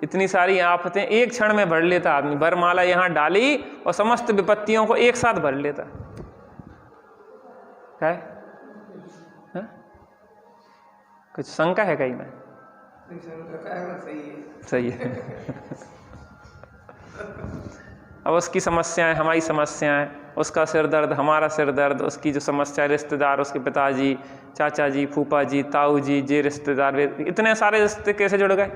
इतनी सारी आफतें एक क्षण में भर लेता आदमी, वरमाला यहां डाली और समस्त विपत्तियों को एक साथ भर लेता है? कुछ शंका है कहीं में? सही है अब उसकी समस्याएं हमारी समस्याएं, उसका सिर दर्द हमारा सिर दर्द, उसकी जो समस्या रिश्तेदार, उसके पिताजी, चाचा जी, फूफा जी, ताऊ जी, जे रिश्तेदार, इतने सारे रिश्ते कैसे जुड़ गए?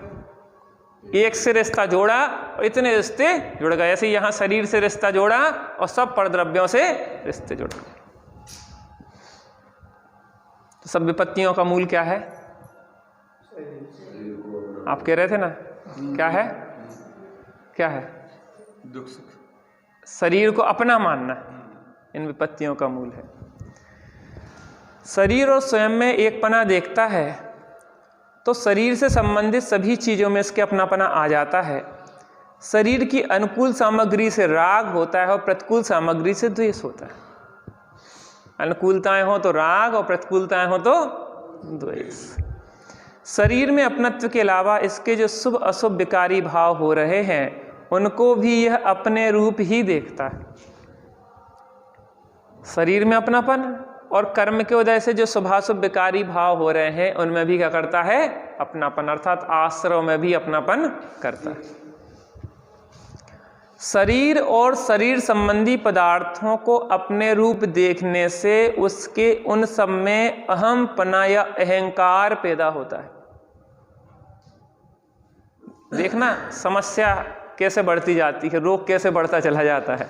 एक से रिश्ता जोड़ा और इतने रिश्ते जुड़ गए। ऐसे यहां शरीर से रिश्ता जोड़ा और सब परद्रव्यों से रिश्ते जुड़ गए। तो सब विपत्तियों का मूल क्या है? आप कह रहे थे ना, क्या है? क्या है? दुख सुख। शरीर को अपना मानना इन विपत्तियों का मूल है। शरीर और स्वयं में एक पना देखता है तो शरीर से संबंधित सभी चीजों में इसके अपनापना आ जाता है। शरीर की अनुकूल सामग्री से राग होता है और प्रतिकूल सामग्री से द्वेष होता है। अनुकूलताएं हो तो राग और प्रतिकूलताएं हो तो द्वेष। शरीर में अपनत्व के अलावा इसके जो शुभ अशुभ विकारी भाव हो रहे हैं उनको भी यह अपने रूप ही देखता है। शरीर में अपनापन और कर्म के उदय से जो शुभाशुभ विकारी भाव हो रहे हैं उनमें भी क्या करता है? अपनापन, अर्थात आश्रव में भी अपनापन करता है। शरीर और शरीर संबंधी पदार्थों को अपने रूप देखने से उसके उन सब में अहमपना या अहंकार पैदा होता है। देखना समस्या कैसे बढ़ती जाती है, रोग कैसे बढ़ता चला जाता है।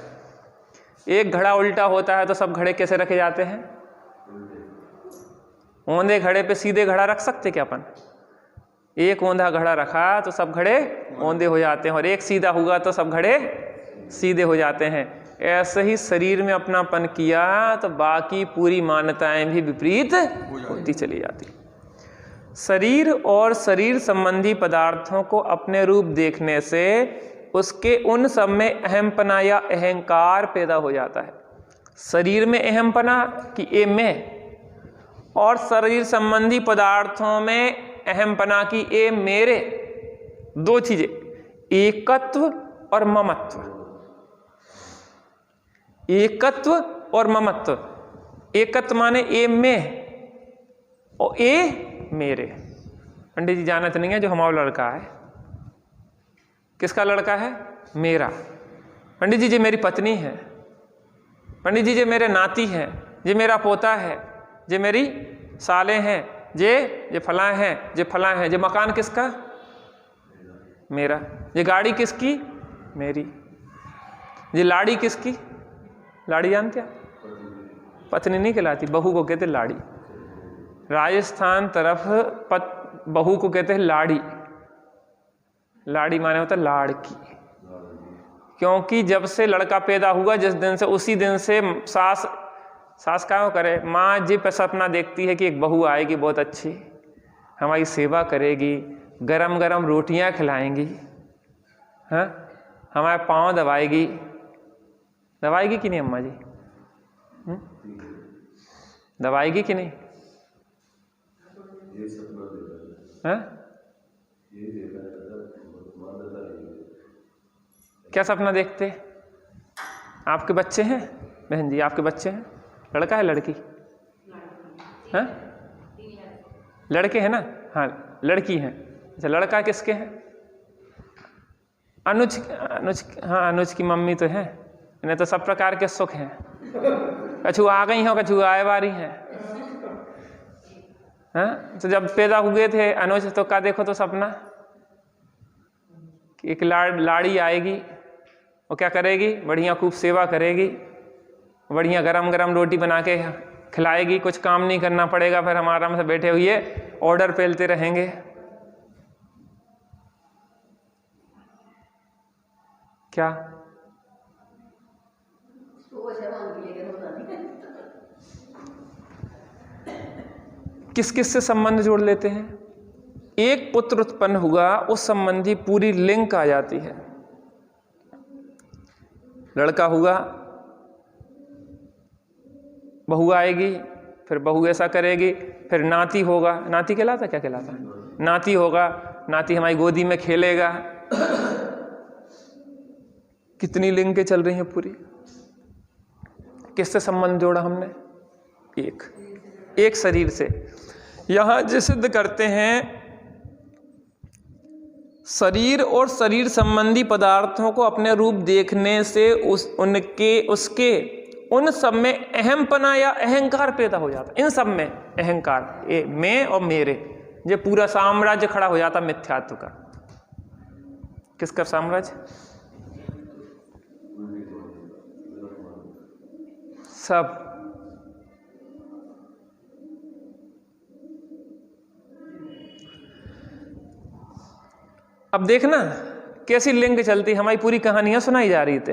एक घड़ा उल्टा होता है तो सब घड़े कैसे रखे जाते हैं? औंधे घड़े पे सीधे घड़ा रख सकते क्या अपन? एक औंधा घड़ा रखा तो सब घड़े औंधे हो जाते हैं, और एक सीधा हुआ तो सब घड़े सीधे हो जाते हैं। ऐसे ही शरीर में अपनापन किया तो बाकी पूरी मान्यताएं भी विपरीत होती चली जाती। शरीर और शरीर संबंधी पदार्थों को अपने रूप देखने से उसके उन सब में अहमपना या अहंकार पैदा हो जाता है। शरीर में अहमपना कि ये मैं, और शरीर संबंधी पदार्थों में अहमपना की ये मेरे। दो चीजें, एकत्व और ममत्व। एकत्व और ममत्व। एकत्व माने ये मैं और ये मेरे। पंडित जी जानते नहीं है जो हमारा लड़का है, किसका लड़का है? मेरा। पंडित जी मेरी पत्नी है, पंडित जी मेरे नाती हैं, ये मेरा पोता है, ये मेरी साले हैं, ये फलां हैं, ये फलां हैं। ये मकान किसका? मेरा। ये गाड़ी किसकी? मेरी। ये लाड़ी किसकी? लाड़ी जानते हैं? पत्नी नहीं कहलाती, बहू को कहते लाड़ी। राजस्थान तरफ बहू को कहते हैं लाड़ी। लाड़ी माने होता है लाड़की, क्योंकि जब से लड़का पैदा हुआ जिस दिन से, उसी दिन से सास क्या करे, माँ जी पे सपना देखती है कि एक बहू आएगी बहुत अच्छी, हमारी सेवा करेगी, गरम गरम रोटियां खिलाएंगी, हाँ, हमारे पाँव दबाएगी। दबाएगी कि नहीं अम्मा जी? दबाएगी कि नहीं? हाँ? क्या सपना देखते? आपके बच्चे हैं बहन जी? आपके बच्चे हैं? लड़का है लड़की? हाँ, लड़के हैं ना? हाँ, लड़की हैं। अच्छा, लड़का किसके हैं? अनुज। हाँ, अनुज की मम्मी तो है। इन्हें तो सब प्रकार के सुख हैं। कछु आ गई हो, कछु आए वारी हैं। हाँ, तो जब पैदा हुए थे अनुज तो क्या देखो तो सपना कि एक लाड़ी आएगी, वो क्या करेगी? बढ़िया खूब सेवा करेगी, बढ़िया गरम गरम रोटी बना के खिलाएगी, कुछ काम नहीं करना पड़ेगा, फिर हम आराम से बैठे हुए ऑर्डर पेलते रहेंगे। क्या किस किस से संबंध जोड़ लेते हैं? एक पुत्र उत्पन्न हुआ, उस संबंधी पूरी लिंक आ जाती है। लड़का हुआ, बहू आएगी, फिर बहू ऐसा करेगी, फिर नाती होगा। नाती कहलाता? क्या कहलाता है? नाती होगा, नाती हमारी गोदी में खेलेगा। कितनी लिंकें चल रही हैं पूरी। किससे संबंध जोड़ा हमने? एक शरीर से। यहां जो सिद्ध करते हैं, शरीर और शरीर संबंधी पदार्थों को अपने रूप देखने से उसके उन सब में अहमपना या अहंकार पैदा हो जाता। इन सब में अहंकार, ये मैं और मेरे, ये पूरा साम्राज्य खड़ा हो जाता मिथ्यात्व का। किसका साम्राज्य? सब। अब देखना कैसी लिंक चलती, हमारी पूरी कहानियां सुनाई जा रही थी।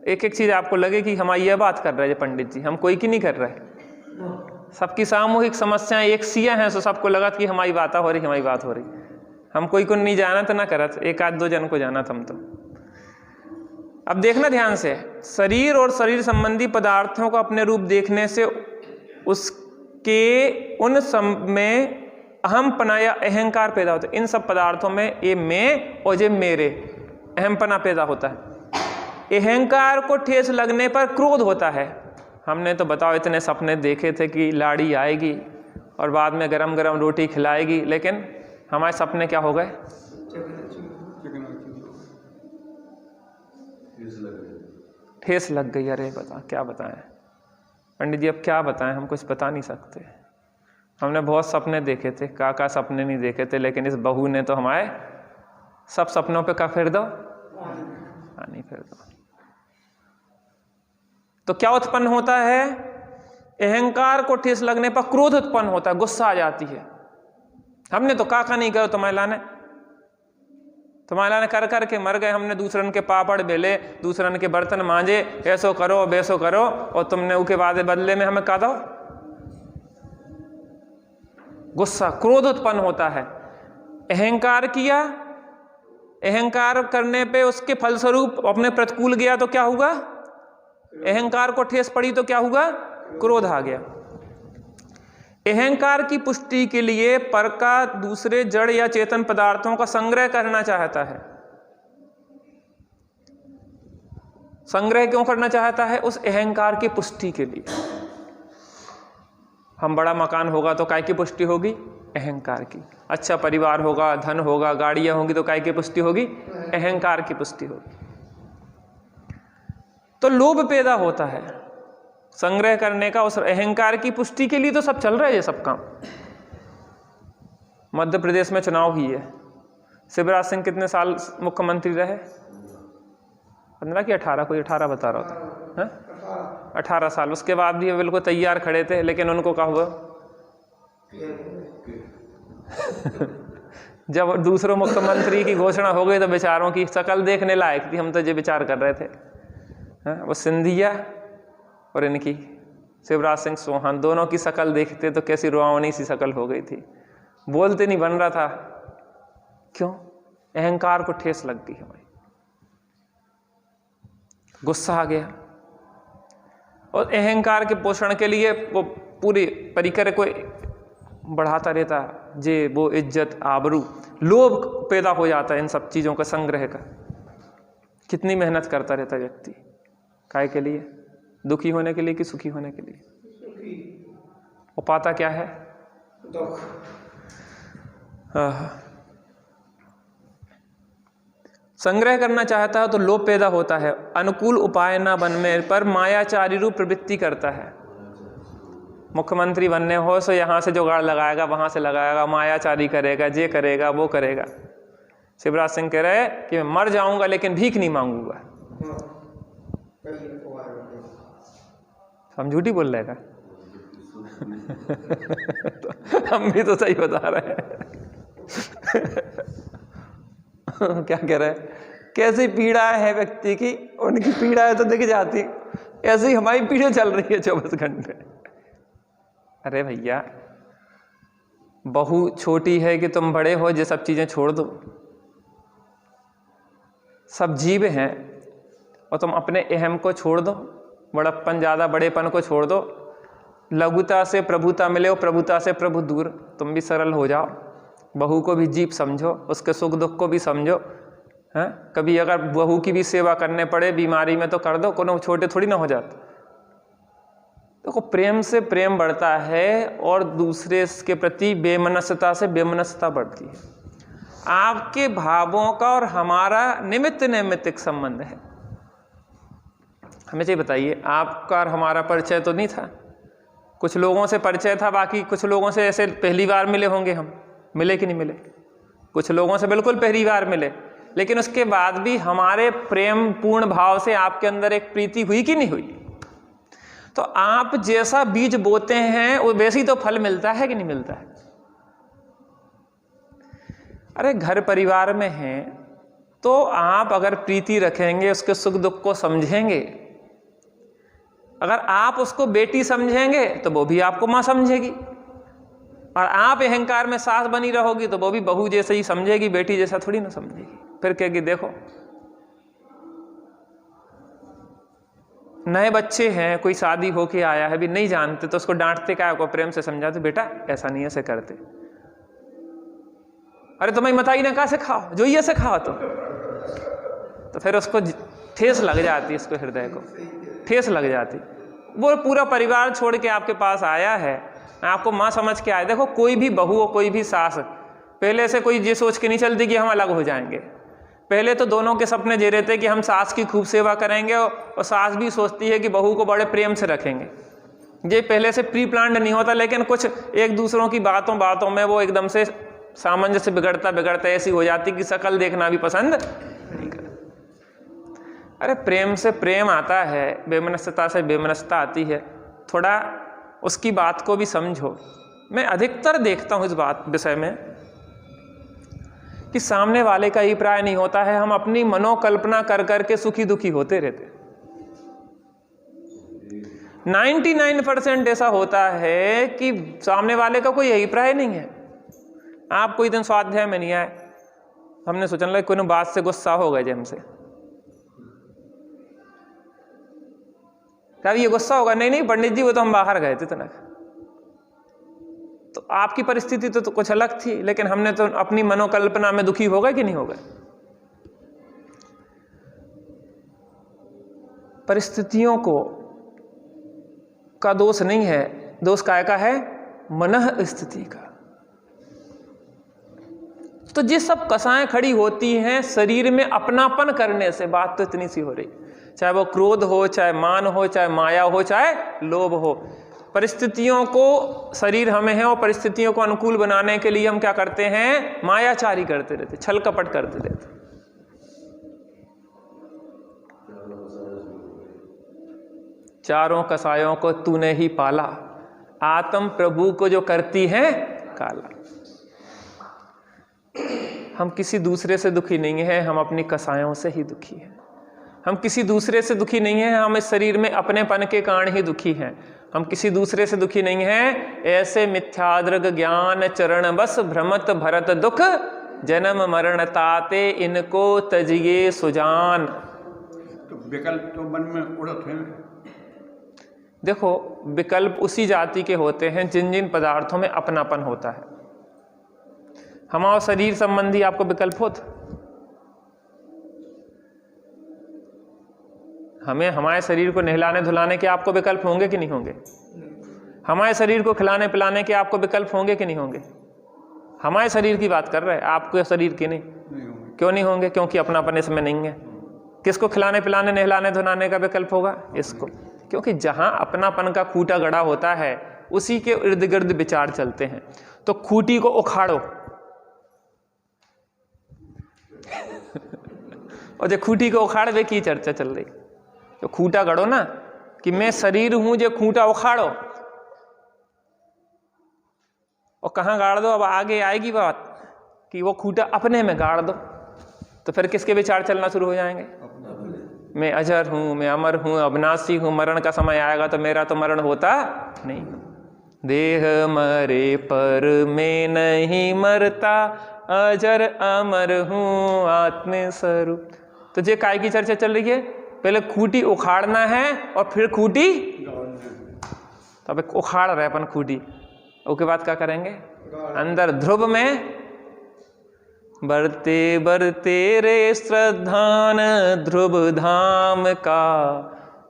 एक एक चीज आपको लगे कि हमारी यह बात कर रहे हैं पंडित जी, हम कोई की नहीं कर रहे। सबकी सामूहिक समस्याएं एक सिया हैं, तो सबको लगा कि हमारी बात हो रही, हमारी बात हो रही। हम कोई को नहीं जाना तो ना करत, एक आध दो जन को जाना था हम तो। अब देखना ध्यान से, शरीर और शरीर संबंधी पदार्थों को अपने रूप देखने से उसके उन सब में अहमपना या अहंकार पैदा होता है। इन सब पदार्थों में ये मैं और ये मेरे अहमपना पैदा होता है। अहंकार को ठेस लगने पर क्रोध होता है। हमने तो बताओ इतने सपने देखे थे कि लाड़ी आएगी और बाद में गरम गरम रोटी खिलाएगी, लेकिन हमारे सपने क्या हो गए? ठेस लग गई। अरे बता क्या बताएं पंडित जी, अब क्या बताएं, हम कुछ बता नहीं सकते। हमने बहुत सपने देखे थे, का सपने नहीं देखे थे, लेकिन इस बहू ने तो हमारे सब सपनों पे का फिर दो, नहीं फिर दो। तो क्या उत्पन्न होता है? अहंकार को ठेस लगने पर क्रोध उत्पन्न होता है, गुस्सा आ जाती है। हमने तो का नहीं करो, तुम्हारे लाने कर कर के मर गए। हमने दूसरन के पापड़ बेले, दूसरन के बर्तन मांजे, ऐसो करो वैसो करो, और तुमने उसके बाद बदले में हमें का दो? गुस्सा, क्रोध उत्पन्न होता है। अहंकार किया, अहंकार करने पे उसके फलस्वरूप अपने प्रतिकूल गया तो क्या हुआ? अहंकार को ठेस पड़ी तो क्या हुआ? क्रोध आ गया। अहंकार की पुष्टि के लिए पर का दूसरे जड़ या चेतन पदार्थों का संग्रह करना चाहता है। संग्रह क्यों करना चाहता है? उस अहंकार की पुष्टि के लिए। हम बड़ा मकान होगा तो काय की पुष्टि होगी? अहंकार की। अच्छा परिवार होगा, धन होगा, गाड़ियां होंगी तो काय की पुष्टि होगी? अहंकार की पुष्टि होगी। तो लोभ पैदा होता है संग्रह करने का, उस अहंकार की पुष्टि के लिए तो सब चल रहा है ये सब काम। मध्य प्रदेश में चुनाव ही है। शिवराज सिंह कितने साल मुख्यमंत्री रहे? 15 कि 18? कोई 18 बता रहा था, 18 साल। उसके बाद भी बिल्कुल तैयार खड़े थे, लेकिन उनको क्या हुआ? जब दूसरों मुख्यमंत्री की घोषणा हो गई तो बेचारों की शकल देखने लायक थी। हम तो ये विचार कर रहे थे, वो सिंधिया और इनकी शिवराज सिंह चौहान, दोनों की शकल देखते तो कैसी रुआवनी सी शकल हो गई थी। बोलते नहीं बन रहा था। क्यों? अहंकार को ठेस लग गई हमारी, गुस्सा आ गया। और अहंकार के पोषण के लिए वो पूरे परिकर को बढ़ाता रहता, जे वो इज्जत आबरू, लोभ पैदा हो जाता है इन सब चीजों का संग्रह का। कितनी मेहनत करता रहता व्यक्ति, काय के लिए? दुखी होने के लिए कि सुखी होने के लिए? वो पाता क्या है? दुख। संग्रह करना चाहता है तो लोभ पैदा होता है। अनुकूल उपाय न बनने पर मायाचारी रूप प्रवृत्ति करता है। मुख्यमंत्री बनने हो तो यहाँ से जुगाड़ लगाएगा, वहाँ से लगाएगा, मायाचारी करेगा, ये करेगा वो करेगा। शिवराज सिंह कह रहे कि मैं मर जाऊंगा लेकिन भीख नहीं मांगूंगा। हम झूठी बोल रहे हैं तो हम भी तो सही बता रहे हैं। क्या कह रहे हैं? कैसी पीड़ा है व्यक्ति की, उनकी पीड़ा है तो दिख जाती, ऐसी हमारी पीड़ा चल रही है 24 घंटे। अरे भैया, बहू छोटी है कि तुम बड़े हो, ये सब चीजें छोड़ दो। सब जीव हैं और तुम अपने अहम को छोड़ दो, बड़प्पन ज्यादा बड़ेपन को छोड़ दो। लघुता से प्रभुता मिले और प्रभुता से प्रभु दूर। तुम भी सरल हो जाओ, बहू को भी जीव समझो, उसके सुख दुख को भी समझो। हैं? कभी अगर बहू की भी सेवा करने पड़े बीमारी में तो कर दो, कोनो छोटे थोड़ी ना हो जाते। देखो, प्रेम से प्रेम बढ़ता है और दूसरे के प्रति बेमनस्यता से बेमनस्यता बढ़ती है। आपके भावों का और हमारा निमित्त नैमित्तिक संबंध है। हमें ये बताइए, आपका और हमारा परिचय तो नहीं था, कुछ लोगों से परिचय था, बाकी कुछ लोगों से ऐसे पहली बार मिले होंगे। हम मिले कि नहीं मिले? कुछ लोगों से बिल्कुल पहली बार मिले, लेकिन उसके बाद भी हमारे प्रेम पूर्ण भाव से आपके अंदर एक प्रीति हुई कि नहीं हुई? तो आप जैसा बीज बोते हैं वो वैसे ही तो फल मिलता है कि नहीं मिलता है? अरे घर परिवार में हैं तो आप अगर प्रीति रखेंगे, उसके सुख दुख को समझेंगे, अगर आप उसको बेटी समझेंगे तो वो भी आपको मां समझेगी, और आप अहंकार में सास बनी रहोगी तो वो भी बहू जैसे ही समझेगी, बेटी जैसा थोड़ी ना समझेगी। फिर कहेगी देखो नए बच्चे हैं, कोई शादी होके आया है, भी नहीं जानते, तो उसको डांटते क्या को प्रेम से समझाते, बेटा ऐसा नहीं ऐसे करते। अरे तुम्हें मताई ना कहा से खाओ, जो ये से खाओ तो फिर उसको ठेस लग जाती, इसको हृदय को ठेस लग जाती। वो पूरा परिवार छोड़ के आपके पास आया है, आपको माँ समझ के आया। देखो कोई भी बहू हो, कोई भी सास, पहले से कोई ये सोच के नहीं चलती कि हम अलग हो जाएंगे। पहले तो दोनों के सपने ये रहते कि हम सास की खूब सेवा करेंगे, और सास भी सोचती है कि बहू को बड़े प्रेम से रखेंगे। ये पहले से प्री प्लान्ड नहीं होता, लेकिन कुछ एक दूसरों की बातों में वो एकदम से सामंजस्य बिगड़ता ऐसी हो जाती कि शकल देखना भी पसंद नहीं करता। अरे प्रेम से प्रेम आता है, बेमनस्यता से बेमनस्यता आती है, थोड़ा उसकी बात को भी समझो। मैं अधिकतर देखता हूँ इस बात विषय में कि सामने वाले का अभिप्राय नहीं होता है, हम अपनी मनोकल्पना कर करके सुखी दुखी होते रहते। 99% ऐसा होता है कि सामने वाले का कोई अभिप्राय नहीं है। आप कोई दिन स्वाध्याय में नहीं आए, हमने सोचने लगे कोई बात से गुस्सा हो गए हमसे, क्या ये गुस्सा होगा? नहीं पंडित जी वो तो हम बाहर गए थे तनक। तो आपकी परिस्थिति तो कुछ अलग थी, लेकिन हमने तो अपनी मनोकल्पना में दुखी हो गए कि नहीं हो गए। परिस्थितियों को का दोष नहीं है, दोष काय का है? मनः स्थिति का। तो ये सब कसाएं खड़ी होती हैं शरीर में अपनापन करने से। बात तो इतनी सी हो रही, चाहे वो क्रोध हो, चाहे मान हो, चाहे माया हो, चाहे लोभ हो। परिस्थितियों को शरीर हमें है, और परिस्थितियों को अनुकूल बनाने के लिए हम क्या करते हैं? मायाचारी करते रहते, छल कपट करते रहते। चारों कसायों को तूने ही पाला, आत्म प्रभु को जो करती है काला। हम किसी दूसरे से दुखी नहीं है, हम अपनी कसायों से ही दुखी हैं। हम किसी दूसरे से दुखी नहीं हैं, हम इस शरीर में अपनेपन के कारण ही दुखी हैं। हम किसी दूसरे से दुखी नहीं हैं। ऐसे मिथ्यादृग ज्ञान चरण बस भ्रमत भरत दुख, जन्म मरण ताते इनको तजिए सुजान। तो विकल्प तो मन में उड़त है। देखो विकल्प उसी जाति के होते हैं जिन जिन पदार्थों में अपनापन होता है। हमारा शरीर संबंधी आपको विकल्प होता, हमें हमारे शरीर को नहलाने धुलाने के आपको विकल्प होंगे कि नहीं होंगे? हमारे शरीर को खिलाने पिलाने के आपको विकल्प होंगे कि नहीं होंगे? हमारे शरीर की बात कर रहे हैं, आपके शरीर की नहीं क्यों नहीं होंगे? क्योंकि अपनापन इसमें नहीं है। किसको खिलाने पिलाने नहलाने धुलाने का विकल्प होगा? इसको। क्योंकि जहां अपनापन का खूंटा गड़ा होता है उसी के इर्द गिर्द विचार चलते हैं। तो खूंटी को उखाड़ो और जो खूंटी को उखाड़वे की चर्चा चल रही, तो खूंटा गड़ो ना कि मैं शरीर हूं, जो खूंटा उखाड़ो और कहां गाड़ दो। अब आगे आएगी बात कि वो खूंटा अपने में गाड़ दो, तो फिर किसके विचार चलना शुरू हो जाएंगे? मैं अजर हूं, मैं अमर हूं, अविनाशी हूं, मरण का समय आएगा तो मेरा तो मरण होता नहीं। देह मरे पर मैं नहीं मरता, अजर अमर हूं आत्म स्वरूप। तो ये काय की चर्चा चल रही है? पहले खूंटी उखाड़ना है और फिर खूंटी, तो अब उखाड़ रहे अपन खूंटी, उसके बाद क्या करेंगे? अंदर ध्रुव में बढ़ते बढ़ते रे श्रद्धान ध्रुव धाम का,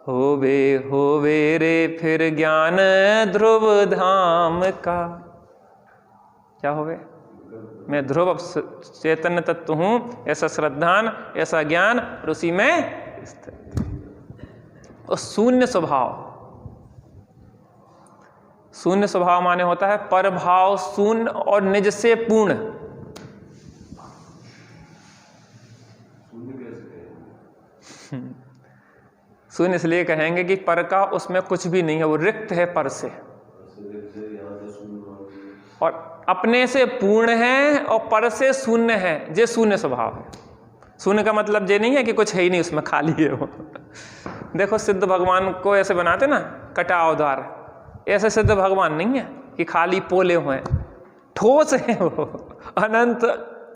होवे रे फिर ज्ञान ध्रुव धाम का। क्या होवे? मैं ध्रुव चैतन्य तत्व हूं, ऐसा श्रद्धान, ऐसा ज्ञान, और उसी में स्थित। और शून्य स्वभाव, शून्य स्वभाव माने होता है परभाव शून्य और निज से पूर्ण। शून्य इसलिए कहेंगे कि पर का उसमें कुछ भी नहीं है, वो रिक्त है पर से, और अपने से पूर्ण है और पर से शून्य है। ये शून्य स्वभाव है। शून्य का मतलब ये नहीं है कि कुछ है ही नहीं, उसमें खाली है वो। देखो सिद्ध भगवान को ऐसे बनाते ना, कटाव द्वार, ऐसे सिद्ध भगवान नहीं है कि खाली पोले हुए, ठोस है वो, अनंत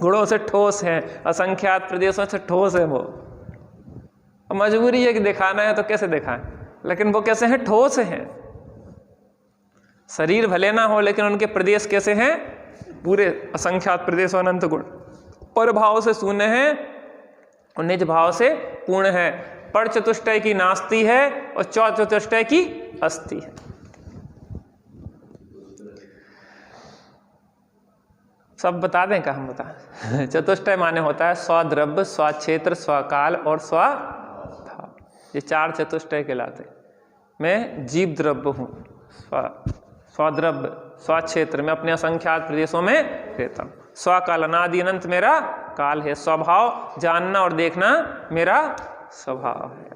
गुणों से ठोस है, असंख्यात प्रदेशों से ठोस है वो। मजबूरी है कि दिखाना है तो कैसे दिखाएं? लेकिन वो कैसे हैं? ठोस हैं। शरीर भले ना हो लेकिन उनके प्रदेश कैसे हैं? पूरे असंख्यात प्रदेश और अनंत गुण। पर भाव से शून्य है और निज भाव से पूर्ण है। पर चतुष्टय की नास्ति है और चौ चतुष्टय की अस्थि है। सब बता दें का? हम बता। चतुष्टय माने होता है स्वद्रव्य, स्वक्षेत्र, स्वकाल और स्वभाव। ये 4 चतुष्टय कहलाते। मैं जीव द्रव्य हूँ, स्वद्रव्य, स्वक्षेत्र में अपने असंख्यात प्रदेशों में रहता हूँ। स्वकाल अनादि अनंत मेरा काल है। स्वभाव जानना और देखना मेरा स्वभाव है।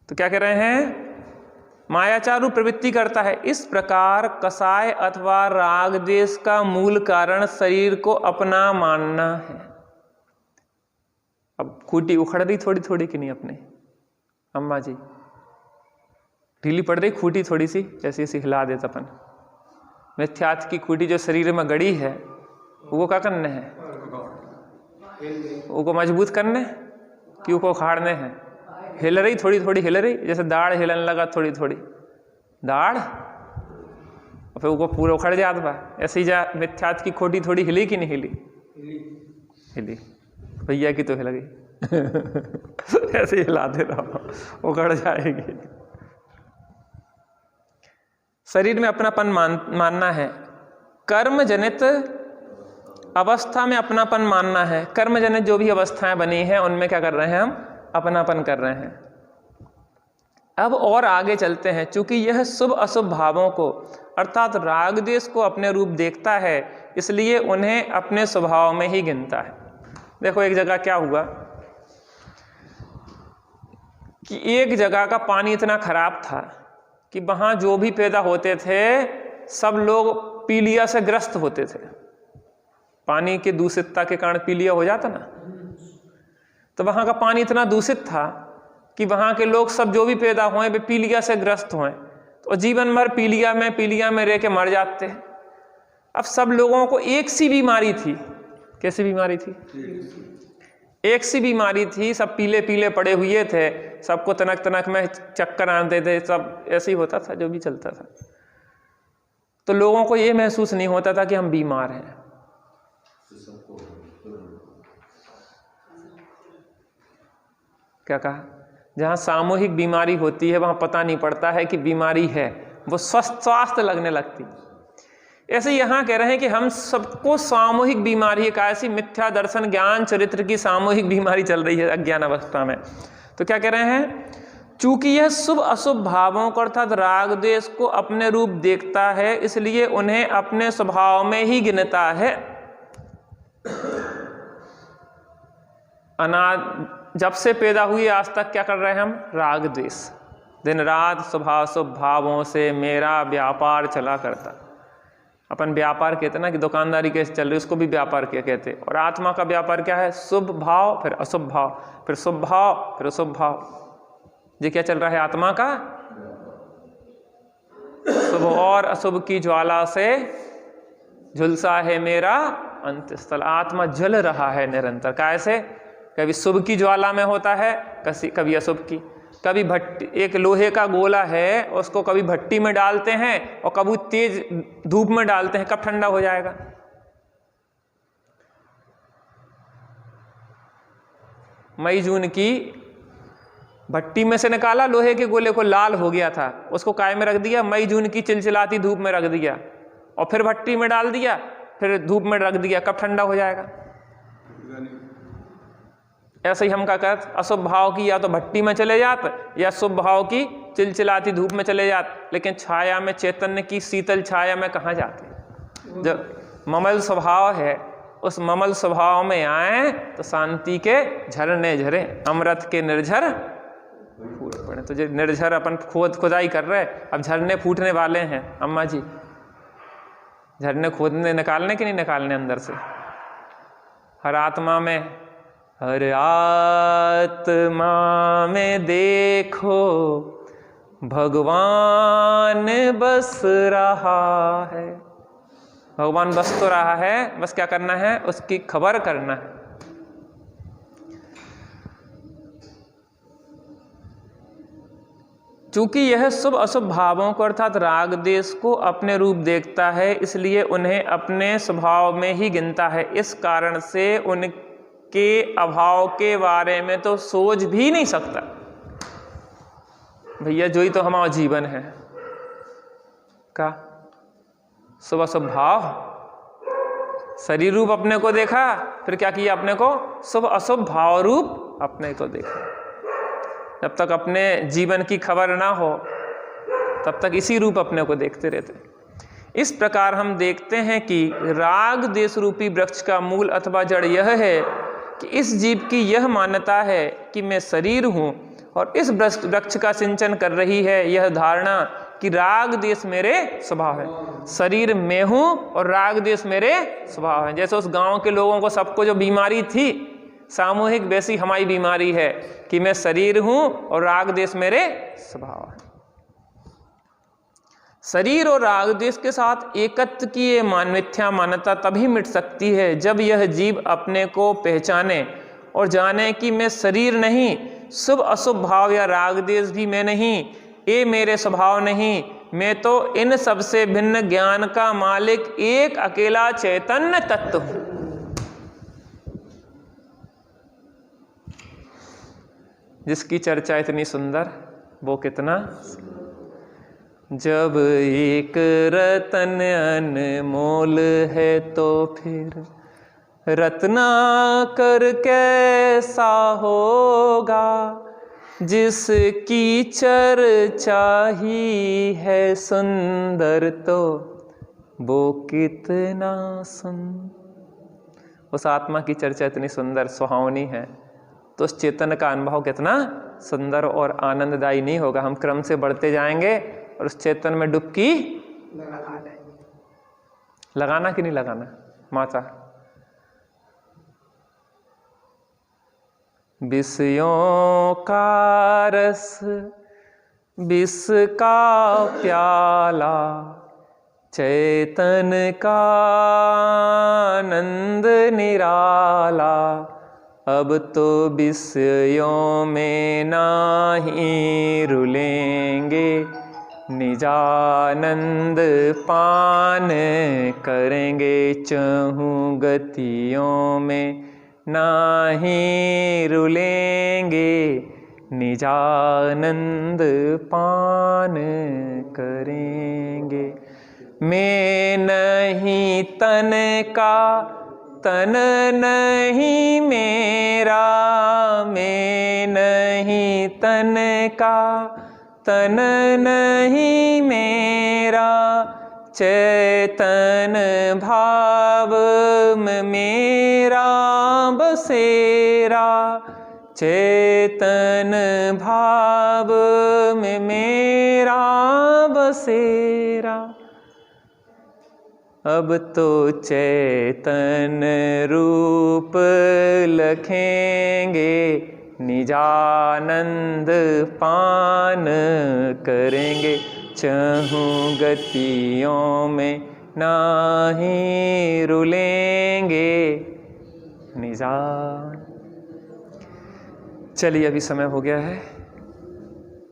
तो क्या कह रहे हैं? मायाचारू प्रवृत्ति करता है। इस प्रकार कसाय अथवा राग द्वेष का मूल कारण शरीर को अपना मानना है। अब खूंटी उखड़ रही थोड़ी थोड़ी कि नहीं अपने? अम्मा जी ढीली पड़ रही खूंटी थोड़ी सी, ऐसी ऐसी हिला देता अपन। मिथ्यात्व की खूंटी जो शरीर में गड़ी है वो क्या करने है? वो को मजबूत करने कि वो को उखाड़ने हैं? हिल रही थोड़ी थोड़ी, हिल रही जैसे दाढ़ हिलने लगा थोड़ी थोड़ी दाढ़, और फिर वो पूरा उखड़ जात बा। ऐसे ही जा मिथ्यात्व की खोटी थोड़ी हिली कि नहीं हिली? हिली। भैया की तो हिल गई। ऐसे ही हिलाते रहो, उखड़ जाएगी। शरीर में अपनापन मानना है। कर्म जनित अवस्था में अपनापन मानना है। कर्म जनित जो भी अवस्थाएं बनी हैं उनमें क्या कर रहे हैं? हम अपनापन कर रहे हैं। अब और आगे चलते हैं। चूंकि यह शुभ अशुभ भावों को अर्थात राग द्वेष को अपने रूप देखता है, इसलिए उन्हें अपने स्वभाव में ही गिनता है। देखो एक जगह क्या हुआ कि एक जगह का पानी इतना खराब था कि वहां जो भी पैदा होते थे सब लोग पीलिया से ग्रस्त होते थे। पानी के दूषितता के कारण पीलिया हो जाता ना, तो वहां का पानी इतना दूषित था कि वहां के लोग सब जो भी पैदा हुए वे पीलिया से ग्रस्त हुए, तो जीवन भर पीलिया में रह के मर जाते हैं। अब सब लोगों को एक सी बीमारी थी। कैसी बीमारी थी? एक सी बीमारी थी। सब पीले पीले पड़े हुए थे, सबको तनक तनक में चक्कर आते थे, सब ऐसे ही होता था जो भी चलता था। तो लोगों को ये महसूस नहीं होता था कि हम बीमार हैं। क्या कहा? जहाँ सामूहिक बीमारी होती है वहाँ पता नहीं पड़ता है कि बीमारी है, वो स्वास्थ्य लगने लगती। ऐसे यहाँ कह रहे हैं कि हम सबको सामूहिक बीमारी है। कैसी? मिथ्या दर्शन ज्ञान चरित्र की सामूहिक बीमारी चल रही है अज्ञान अवस्था में। तो क्या कह रहे हैं? चूंकि यह शुभ अशुभ भावों को अर्थात राग द्वेष को अपने रूप देखता है, इसलिए उन्हें अपने स्वभाव में ही गिनता है। जब से पैदा हुई आज तक क्या कर रहे हैं हम? राग द्वेष। दिन रात स्वभाव शुभ भावों से मेरा व्यापार चला करता। अपन व्यापार कहते ना कि दुकानदारी कैसे चल रही, उसको भी व्यापार क्या कहते। और आत्मा का व्यापार क्या है? शुभ भाव, फिर अशुभ भाव, फिर शुभ भाव, फिर अशुभ भाव। ये क्या चल रहा है आत्मा का? शुभ और अशुभ की ज्वाला से झुलसा है मेरा अंतस्थल। आत्मा जल रहा है निरंतर। कैसे? कभी शुभ की ज्वाला में होता है, कभी अशुभ की। कभी भट्टी, एक लोहे का गोला है, उसको कभी भट्टी में डालते हैं और कभी तेज धूप में डालते हैं, कब ठंडा हो जाएगा? मई जून की भट्टी में से निकाला लोहे के गोले को, लाल हो गया था, उसको काय में रख दिया, मई जून की चिलचिलाती धूप में रख दिया और फिर भट्टी में डाल दिया, फिर धूप में रख दिया, कब ठंडा हो जाएगा? ऐसे ही हम क्या कहते? अशुभ भाव की या तो भट्टी में चले जात या शुभ भाव की चिलचिलाती धूप में चले जात, लेकिन छाया में, चैतन्य की शीतल छाया में कहाँ जाते? जब ममल स्वभाव है उस ममल स्वभाव में आए तो शांति के झरने झरे, अमृत के निर्झर फूट पड़े। तो जो निर्झर अपन खुदाई कर रहे, अब झरने फूटने वाले हैं। अम्मा जी झरने खोदने निकालने कि नहीं निकालने अंदर से? हर आत्मा में, हर आत्मा में देखो भगवान बस रहा है। भगवान बस तो रहा है, बस क्या करना है? उसकी खबर करना है। चूंकि यह शुभ अशुभ भावों को अर्थात राग देश को अपने रूप देखता है, इसलिए उन्हें अपने स्वभाव में ही गिनता है। इस कारण से उनके अभाव के बारे में तो सोच भी नहीं सकता। भैया जो ही तो हमारा जीवन है का शुभ अशुभ भाव, शरीर रूप अपने को देखा, फिर क्या किया, अपने को शुभ अशुभ भाव रूप अपने को देखा। जब तक अपने जीवन की खबर ना हो तब तक इसी रूप अपने को देखते रहते। इस प्रकार हम देखते हैं कि राग देश रूपी वृक्ष का मूल अथवा जड़ यह है कि इस जीव की यह मान्यता है कि मैं शरीर हूँ, और इस वृक्ष का सिंचन कर रही है यह धारणा कि राग देश मेरे स्वभाव है। शरीर में हूँ और राग देश मेरे स्वभाव है। जैसे उस गांव के लोगों को सबको जो बीमारी थी सामूहिक, वैसी हमारी बीमारी है कि मैं शरीर हूँ और राग देश मेरे स्वभाव है। शरीर और राग देश के साथ एकत्व की ये मिथ्या मान्यता तभी मिट सकती है जब यह जीव अपने को पहचाने और जाने कि मैं शरीर नहीं, शुभ अशुभ भाव या राग देश भी मैं नहीं, ये मेरे स्वभाव नहीं, मैं तो इन सबसे भिन्न ज्ञान का मालिक एक अकेला चैतन्य तत्व हूँ। जिसकी चर्चा इतनी सुंदर, वो कितना, जब एक रतन अनमोल है तो फिर रत्नाकर कैसा होगा, जिसकी चर्चा ही है सुंदर तो वो कितना उस आत्मा की चर्चा इतनी सुंदर सुहावनी है तो उस चेतन का अनुभव कितना सुंदर और आनंददायी नहीं होगा। हम क्रम से बढ़ते जाएंगे और उस चेतन में डुबकी लगाना कि नहीं लगाना माता। विषयों का रस विष का प्याला, चैतन का आनंद निराला, अब तो विषयों में नाही रुलेंगे, निजानंद पान करेंगे, चहूँ गतियों में नाही रुलेंगे, निजानंद पान करेंगे। मैं नहीं तन का, तन नहीं मेरा, मैं नहीं तन का, तन नहीं मेरा, चैतन भाव में मेरा बसेरा, चैतन भाव में मेरा बसेरा। अब तो चैतन रूप लखेंगे, निजानंद पान करेंगे, चहूँ गतियों में नाही रुलेंगे, निजान। चलिए अभी समय हो गया है।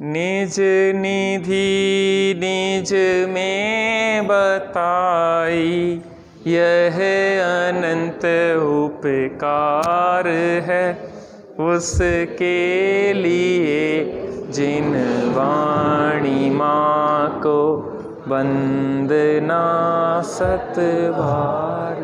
निज निधि निज में बताई, यह अनंत उपकार है, उसके लिए जिन वाणी माँ को वंदना सतबार।